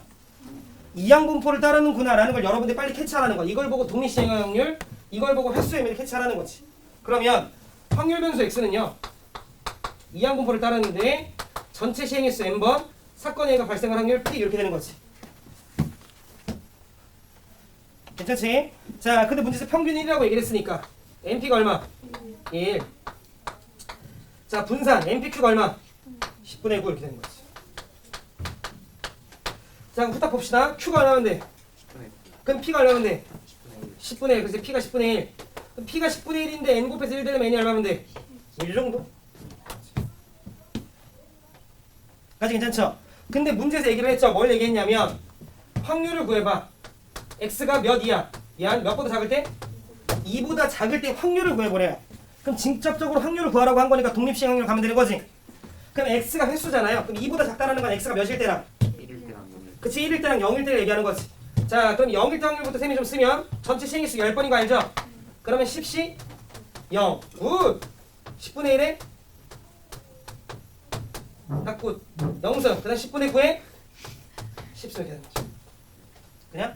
이항 분포를 따르는구나 라는 걸 여러분들 빨리 캐치하라는 거야. 이걸 보고 독립시행 확률, 이걸 보고 횟수의 의미를 캐치하라는 거지. 그러면 확률 변수 x는요 이항 분포를 따르는데 전체 시행 횟수 n번, 사건 A가 발생할 확률 P 이렇게 되는 거지. 괜찮지? 자, 근데 문제에서 평균 1이라고 얘기를 했으니까 NP가 얼마? 1. 자, 분산 NPQ가 얼마? 10분의 9 이렇게 되는 거지. 자, 그럼 후딱 봅시다. Q가 얼마면 돼? 그럼 P가 얼마면 돼? 10분의 1. 그래서 P가 10분의 1. 그럼 P가 10분의 1인데 N 곱해서 1 되려면 N이 얼마면 돼? 1 정도? 까지 괜찮죠? 근데 문제에서 얘기를 했죠. 뭘 얘기했냐면 확률을 구해봐. x가 몇 이야? 얘한 몇 보다 작을 때? 2보다 작을 때 확률을 구해보래요. 그럼 직접적으로 확률을 구하라고 한 거니까 독립시행 확률 가면 되는 거지. 그럼 x가 횟수잖아요. 그럼 2보다 작다라는 건 x가 몇일 때랑? 1일 때랑 0일 그치, 1일 때랑 0일 때를 얘기하는 거지. 자, 그럼 0일 때 확률부터 셈이 좀 쓰면 전체 시행일수 10번인 거 알죠? 그러면 10시 0 굿! 10분의 1에 딱 굿. 0승. 그 다음 10분의 9에 10승 이렇게 되는 거지. 그냥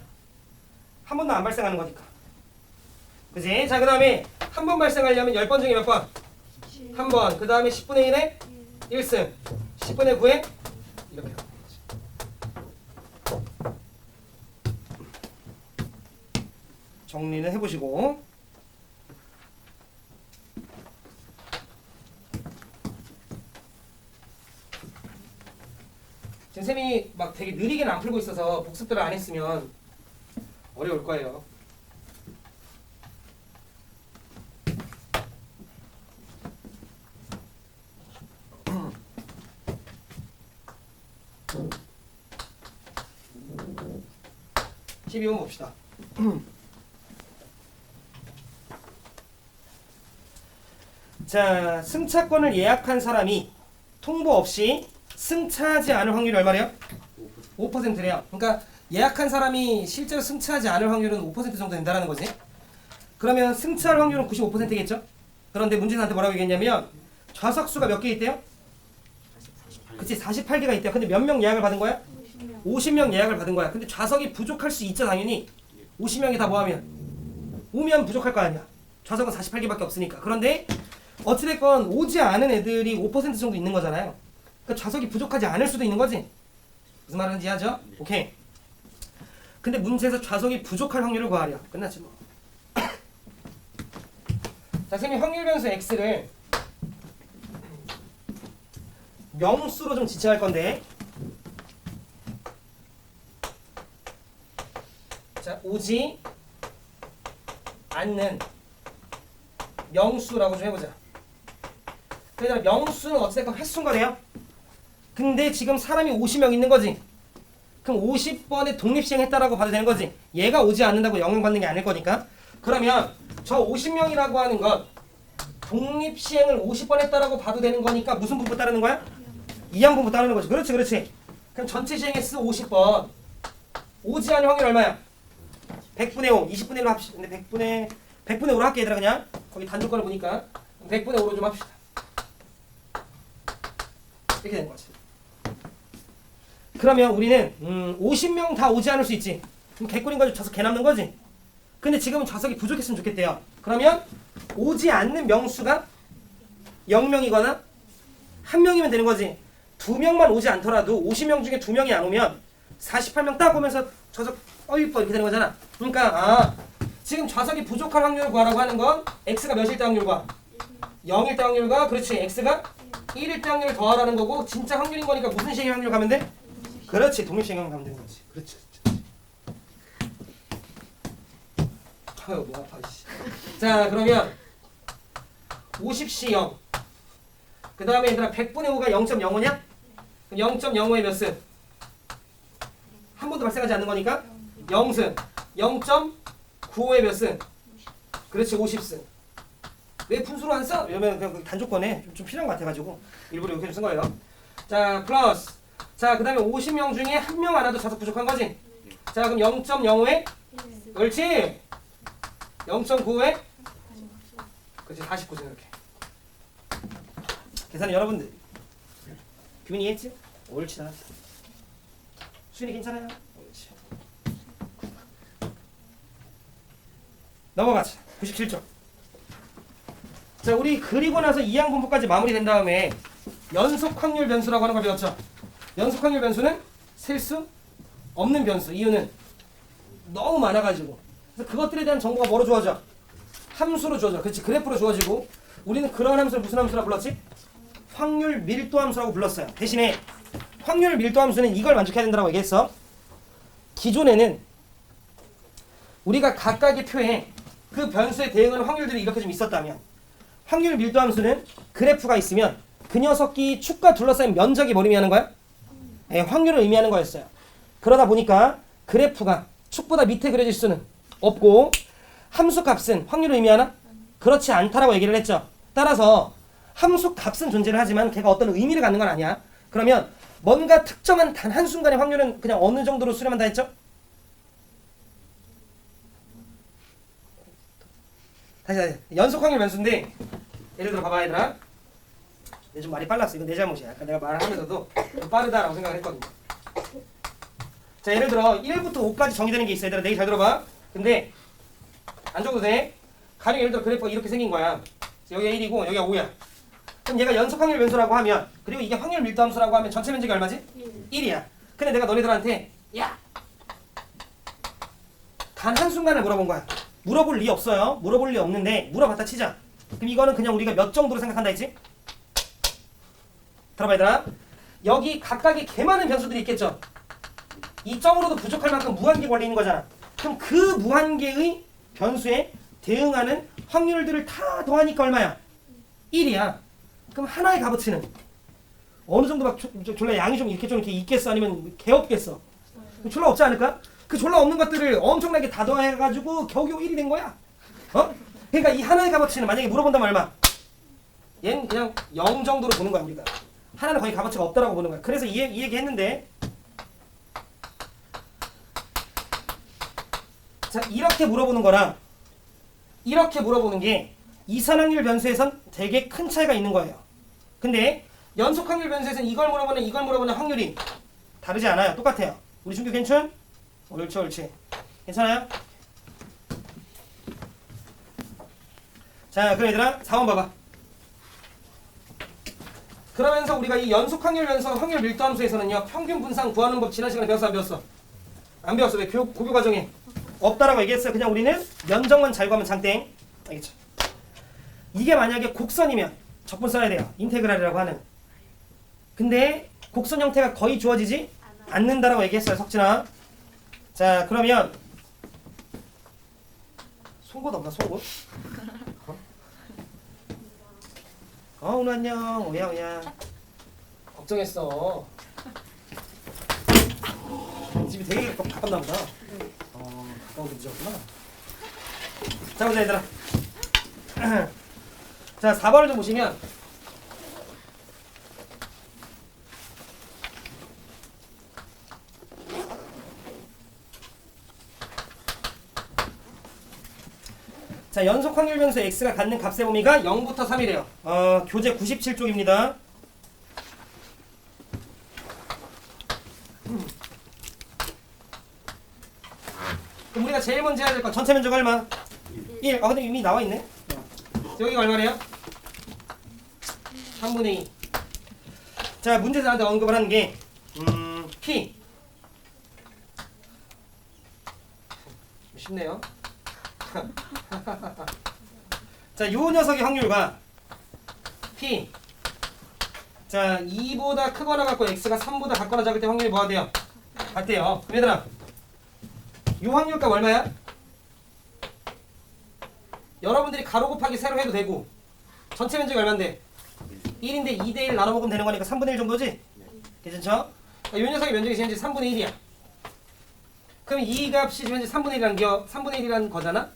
한 번도 안 발생하는 거니까. 그지? 자, 그 다음에 한 번 발생하려면 10번 중에 몇 번? 한 번. 그 다음에 10분의 1에 1승. 10분의 9에 이렇게. 정리는 해보시고. 지금 쌤이 막 되게 느리게는 안 풀고 있어서 복습들을 안 했으면 어려울 거예요. (12번) 봅시다. 자, 승차권을 예약한 사람이 통보 없이 승차하지 않을 확률이 얼마래요? 5%래요. 그러니까 예약한 사람이 실제로 승차하지 않을 확률은 5% 정도 된다는 거지. 그러면 승차할 확률은 95%겠죠? 그런데 문제한테 뭐라고 얘기했냐면 좌석수가 몇 개 있대요? 그치, 48개가 있대요. 근데 몇 명 예약을 받은 거야? 50명 예약을 받은 거야. 근데 좌석이 부족할 수 있죠, 당연히. 50명이 다 뭐하면? 오면 부족할 거 아니야. 좌석은 48개밖에 없으니까. 그런데 어찌됐건 오지 않은 애들이 5% 정도 있는 거잖아요. 그러니까 좌석이 부족하지 않을 수도 있는 거지. 무슨 말인지 이해하죠? 오케이. 근데 문제에서 좌석이 부족할 확률을 구하려. 끝났지 뭐. 자, 선생님 확률 변수 x를 명수로 좀 지칭할 건데, 자, 오지 않는 명수라고 좀 해보자. 그러니까 명수는 어찌됐건 횟수인 거네요. 근데 지금 사람이 50명 있는 거지. 그럼 50번에 독립시행했다라고 봐도 되는 거지. 얘가 오지 않는다고 영향받는 게 아닐 거니까. 그러면 저 50명이라고 하는 건 독립시행을 50번 했다라고 봐도 되는 거니까 무슨 분포 따르는 거야? 이항분포 따르는 거지. 그렇지, 그렇지. 그럼 전체 시행 횟수 50번. 오지 않을 확률 얼마야? 100분의 5, 20분의 1로 합시다. 근데 100분의 5로 할게 얘들아. 그냥 거기 단조건을 보니까 100분의 5로 좀 합시다. 이렇게 되는 거지. 그러면 우리는 50명 다 오지 않을 수 있지. 그럼 개꿀인 거지. 좌석 개 남는 거지. 근데 지금은 좌석이 부족했으면 좋겠대요. 그러면 오지 않는 명수가 0명이거나 1명이면 되는 거지. 2명만 오지 않더라도 50명 중에 2명이 안 오면 48명 딱 오면서 좌석 이뻐 이렇게 되는 거잖아. 그러니까 지금 좌석이 부족할 확률을 구하라고 하는 건 x가 몇일 때 확률과 0일 때 확률과 그렇지 x가 1일 때 확률을 더하라는 거고, 진짜 확률인 거니까 무슨 시행의 확률 가면 돼? 그렇지, 독립시행형 가면 되는 거지. 그렇지. 아유, 뭐 아파, 씨. 자, 그러면 50시 0. 그 다음에 얘들아 100분의 5가 0.05냐? 그럼 0.05의 몇 승? 한 번도 발생하지 않는 거니까 0승. 0.95의 몇 승? 그렇지, 50승. 왜 분수로 안 써? 이러면 그냥 단조건에 좀 필요한 것 같아가지고 일부러 이렇게 좀 쓴 거예요. 자, 플러스. 자, 그 다음에 50명 중에 한 명 안 와도 좌석 부족한 거지? 자, 그럼 0.05에? 그렇지. 0.95에? 그렇지, 49죠, 이렇게. 계산은 여러분들. 규민이 이해했지? 옳지, 잘한다. 수인이 괜찮아요? 옳지. 넘어가자. 97쪽. 자, 우리 그리고 나서 이항분포까지 마무리된 다음에 연속 확률 변수라고 하는 걸 배웠죠. 연속 확률 변수는 셀 수 없는 변수. 이유는 너무 많아가지고. 그래서 그것들에 대한 정보가 뭐로 주어져? 함수로 주어져. 그렇지, 그래프로 주어지고, 우리는 그런 함수를 무슨 함수라 불렀지? 확률 밀도 함수라고 불렀어요. 대신에 확률 밀도 함수는 이걸 만족해야 된다고 얘기했어. 기존에는 우리가 각각의 표에 그 변수에 대응하는 확률들이 이렇게 좀 있었다면, 확률 밀도 함수는 그래프가 있으면 그 녀석이 축과 둘러싸인 면적이 뭘 의미하는 거야? 네, 확률을 의미하는 거였어요. 그러다 보니까 그래프가 축보다 밑에 그려질 수는 없고, 함수 값은 확률을 의미하나? 그렇지 않다라고 얘기를 했죠. 따라서 함수 값은 존재를 하지만 걔가 어떤 의미를 갖는 건 아니야. 그러면 뭔가 특정한 단 한순간의 확률은 그냥 어느 정도로 수렴한다 했죠? 다시. 연속 확률 변수인데, 예를 들어 봐봐 얘들아. 내 좀 말이 빨랐어. 이건 내 잘못이야. 아까 내가 말을 하면서도 좀 빠르다라고 생각을 했거든요. 자, 예를 들어 1부터 5까지 정의되는 게 있어. 얘들아, 내 얘기 잘 들어봐. 근데 안 적어도 돼. 가령 예를 들어 그래프가 이렇게 생긴 거야. 여기가 1이고 여기가 5야. 그럼 얘가 연속 확률 변수라고 하면, 그리고 이게 확률 밀도 함수라고 하면 전체 면적이 얼마지? 1이야. 근데 내가 너네들한테 야! 단 한순간을 물어본 거야. 물어볼 리 없어요. 물어볼 리 없는데 물어봤다 치자. 그럼 이거는 그냥 우리가 몇 정도로 생각한다 했지? 들어봐 얘들아. 여기 각각의 개 많은 변수들이 있겠죠? 이 점으로도 부족할 만큼 무한계 걸리는 거잖아. 그럼 그 무한계의 변수에 대응하는 확률들을 다 더하니까 얼마야? 1이야. 그럼 하나의 값어치는 어느 정도 막 졸라 양이 좀 이렇게 있겠어? 아니면 개 없겠어? 졸라 없지 않을까? 그 졸라 없는 것들을 엄청나게 다 더해가지고 겨우겨우 1이 된 거야. 그러니까 이 하나의 값어치는 만약에 물어본다면 얼마? 얘는 그냥 0 정도로 보는 거야, 우리가. 하나는 거의 값어치가 없다라고 보는 거야. 그래서 이 얘기 했는데, 자, 이렇게 물어보는 거랑 이렇게 물어보는 게 이산확률 변수에선 되게 큰 차이가 있는 거예요. 근데 연속확률 변수에서는 이걸 물어보는 확률이 다르지 않아요. 똑같아요. 우리 준규 괜찮? 옳지. 괜찮아요? 자, 그럼 얘들아 4번 봐봐. 그러면서 우리가 이 연속 확률 연속 확률 밀도 함수에서는요 평균 분산 구하는 법 지난 시간에 배웠어 안 배웠어? 안 배웠어. 왜 고교 과정에 없다라고 얘기했어요. 그냥 우리는 면적만 잘 구하면 장땡. 알겠죠? 이게 만약에 곡선이면 적분 써야 돼요. 인테그랄이라고 하는. 근데 곡선 형태가 거의 주어지지 않는다라고 얘기했어요. 석진아. 자, 그러면 송곳 없나 송곳? 오늘 안녕. 오야. 걱정했어. 집이 되게 가깝나 보다. 가까운 데 지었구나. 자, 보자 얘들아. 자, 4번을 좀 보시면 자, 연속 확률 변수 x가 갖는 값의 범위가 0부터 3이래요. 교재 97쪽입니다. 그럼 우리가 제일 먼저 해야 될 건 전체 면적 얼마? 1. 근데 이미 나와 있네. 여기가 얼마래요? 3분의 2. 자, 문제에서 나한테 언급을 하는 게 P. 쉽네요. 자, 요 녀석의 확률과 P. 자, 2보다 크거나 같고 x가 3보다 같거나 작을 때 확률이 뭐가 돼요? 같대요. 그럼 얘들아, 요 확률값 얼마야? 여러분들이 가로 곱하기 세로 해도 되고 전체 면적이 얼만데? 1인데 2대1 나눠 먹으면 되는 거니까 3분의 1 정도지? 괜찮죠? 이 녀석의 면적이 현재 3분의 1이야. 그럼 이 값이 현재 3분의 1이라는 거잖아?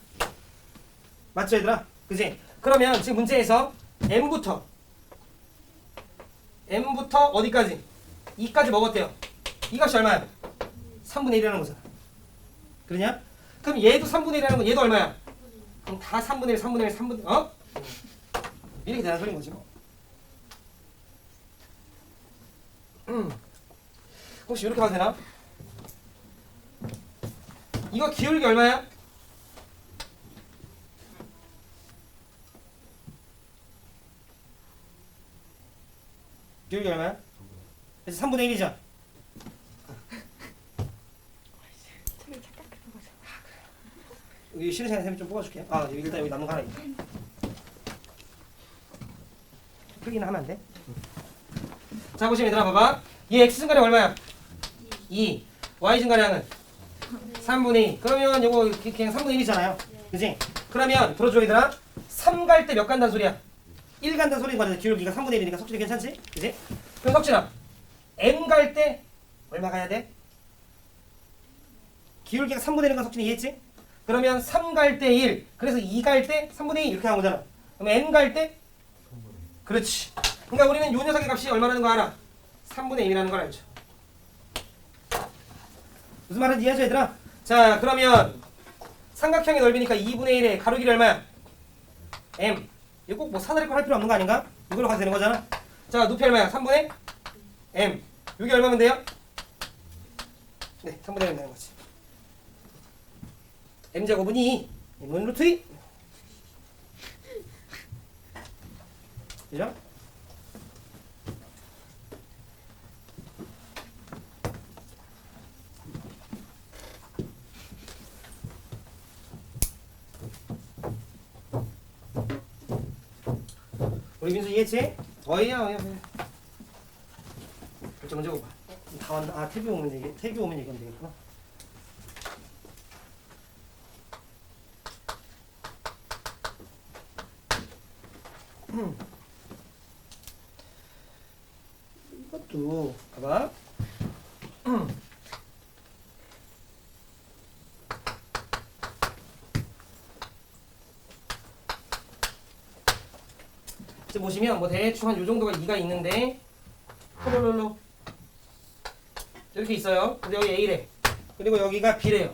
맞죠 얘들아? 그지? 그러면 지금 문제에서 m부터 어디까지? 2까지 먹었대요. 이 값이 얼마야? 3분의 1이라는 거잖아. 그러냐? 그럼 얘도 3분의 1이라는 건 얘도 얼마야? 그럼 다 3분의 1, 3분의 1, 3분의 1, 이렇게 되는 소리인 거지 뭐. 혹시 이렇게 봐도 되나? 이거 기울기 얼마야? 기울기 얼마야? 그래서 3분의 1이죠? 여기 쉬는 시간에 쌤이 좀 뽑아줄게. 여기 일단 여기 남는 거 하나 있다. 크기는 하면 안 돼? 자, 보시면 얘들아 봐봐. 얘 x 증가량 얼마야? 2. y 증가량은 3분의 2. 그러면 요거 그냥 3분의 1이잖아요. 그지? 그러면 들어줘 얘들아. 3 갈 때 몇 간다는 소리야? 1 간다는 소리인 거잖아. 기울기가 3분의 1이니까 석진이 괜찮지? 그지? 그럼 석진아, m 갈 때 얼마 가야 돼? 기울기가 3분의 1인 거 석진이 이해했지? 그러면 3 갈 때 1, 그래서 2 갈 때 3분의 2 이렇게 하는 거잖아. 그럼 n 갈 때? 그렇지. 그러니까 우리는 요 녀석의 값이 얼마라는 거 알아? 3분의 1이라는 걸 알죠. 무슨 말인지 이해하죠 얘들아? 자, 그러면 삼각형의 넓이니까 2분의 1의 가로 길이 얼마야? m. 이거 꼭 뭐 사다리 꼴 할 필요 없는 거 아닌가? 이걸로 가도 되는 거잖아. 자, 높이 얼마야? 3분의 m. 여기 얼마면 돼요? 네, 3분의 1 되는 거지. m제곱은 2. m은 루트 2. 그죠? 우리 민수 이해했지? 어이야. 결정 먼저 봐. 다 왔나? 태규 오면 얘기하면 되겠구나. 이것도 봐봐. 지금 보시면 뭐 대충 한 요 정도가 2가 있는데 홀롤롤로 이렇게 있어요. 근데 여기 A래. 그리고 여기가 B래요.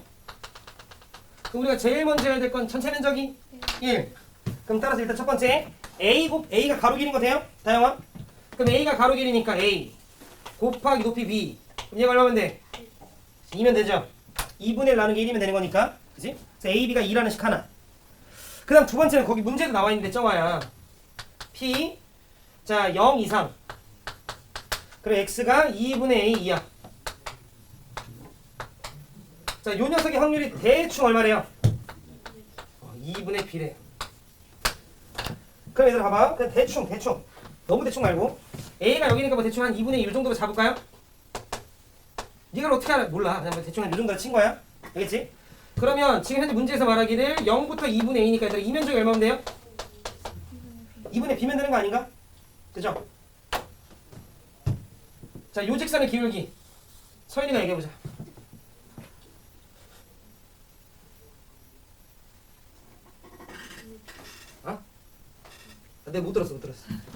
그럼 우리가 제일 먼저 해야 될 건 전체 면적이 1. 그럼 따라서 일단 첫 번째 A가 가로 길인 거 돼요? 다영아? 그럼 A가 가로 길이니까 A 곱하기 높이 B. 그럼 얘가 얼마면 돼? 2면 되죠? 2분의 1 나누기 1이면 되는 거니까. 그치? 그래서 A, B가 2라는 식 하나. 그 다음 두 번째는 거기 문제도 나와 있는데 정화야. P 자 0 이상 그리고 X가 2분의 A 이하. 자, 요 녀석의 확률이 대충 얼마래요? 2분의 B래요. 그럼 얘들아 봐봐. 그냥 대충 너무 대충 말고 A가 여기니까 뭐 대충 한 2분의 1 정도로 잡을까요? 이걸 어떻게 알아? 몰라. 그냥 뭐 대충 한 요 정도로 친 거야. 알겠지? 그러면 지금 현재 문제에서 말하기를 0부터 2분의 A니까 얘들아 이면적이 얼마면 돼요? 2분의 B면 되는 거 아닌가? 그죠? 자, 요 직선의 기울기 서인이가 얘기해보자. 어? 내가 못 들었어.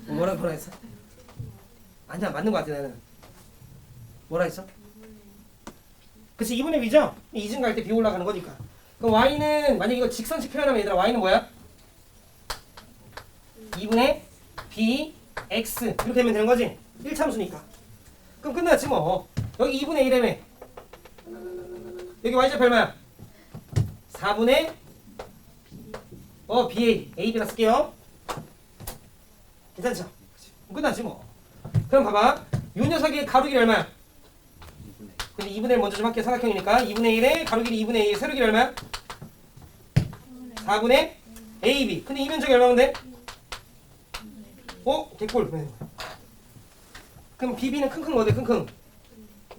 뭐라 했어? 아니야, 맞는 거 같아 나는. 뭐라 했어? 그치, 2분의 B죠? 이중 갈 때 B 올라가는 거니까. 그럼 Y는 만약 이거 직선식 표현하면 얘들아 Y는 뭐야? 2분의 B X 이렇게 되면 되는 거지? 1참수니까. 그럼 끝났지 뭐. 여기 2분의 1이라며. 여기 Y좌표 얼마야? 4분의 BA AB라 쓸게요. 괜찮죠? 끝났지 뭐. 그럼 봐봐. 요 녀석의 가로길이 얼마야? 근데 2분의 1 먼저 좀 할게요. 삼각형이니까 2분의 1에 가로길이 2분의 1 세로길이 얼마야? 4분의 AB. 근데 이면적이 얼마면 돼? 개꿀. 그럼 BB는 킁킁 뭐돼? 킁킁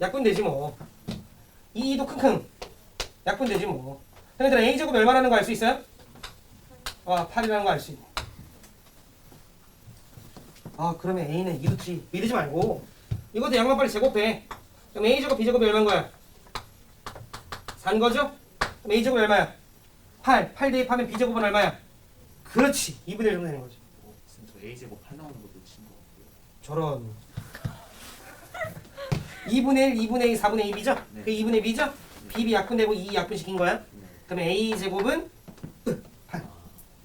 약분 되지 뭐. EE도 킁킁 약분 되지 뭐. 그러니까 A제곱이 얼마라는 거 알 수 있어요? 8이라는 거 알 수 있네. 그러면 A는 2루트 이러지 말고 이것도 양만 빨리 제곱해. 그럼 A제곱 B제곱이 얼마인 거야? 4인 거죠? 그럼 A제곱이 얼마야? 8 대입하면 B제곱은 얼마야? 그렇지 2분의 1 정도 되는 거죠. 저 A제곱 8 나오는 거 놓친 거 같아요. 저런 2분의 1, 2분의 2, 4분의 2B죠? 네. 그 2분의 B죠? BB 약분되고 2 약분시킨 거야. 네. 그러면 A제곱은 8.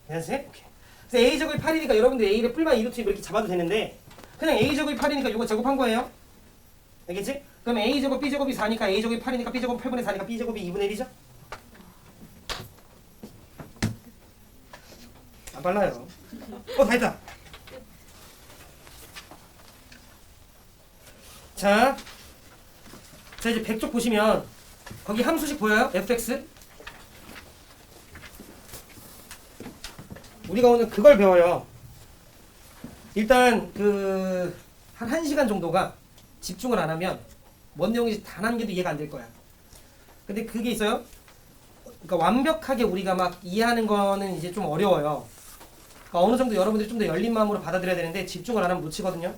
괜찮지? 오케이. 그래서 A제곱이 8이니까 여러분들 A를 뿔만 2루트 이렇게 잡아도 되는데 그냥 A제곱이 8이니까 이거 제곱한 거예요. 알겠지? 그러면 A제곱 B제곱이 4니까 A제곱이 8이니까 B제곱 8분의 4니까 B제곱이 2분의 1이죠? 안 빨라요. 다 했다. 자 이제 100쪽 보시면 거기 함수식 보여요? fx? 우리가 오늘 그걸 배워요. 일단 한 1시간 정도가 집중을 안 하면 뭔 내용인지 단 한 개도 이해가 안 될 거야. 근데 그게 있어요. 그러니까 완벽하게 우리가 막 이해하는 거는 이제 좀 어려워요. 그러니까 어느 정도 여러분들이 좀 더 열린 마음으로 받아들여야 되는데 집중을 안 하면 못 치거든요.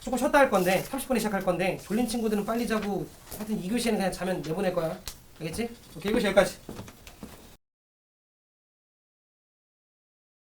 조금 쉬었다 할 건데 30분에 시작할 건데 졸린 친구들은 빨리 자고 하여튼 2교시에는 그냥 자면 내보낼 거야. 알겠지? 오케이 1교시 여기까지.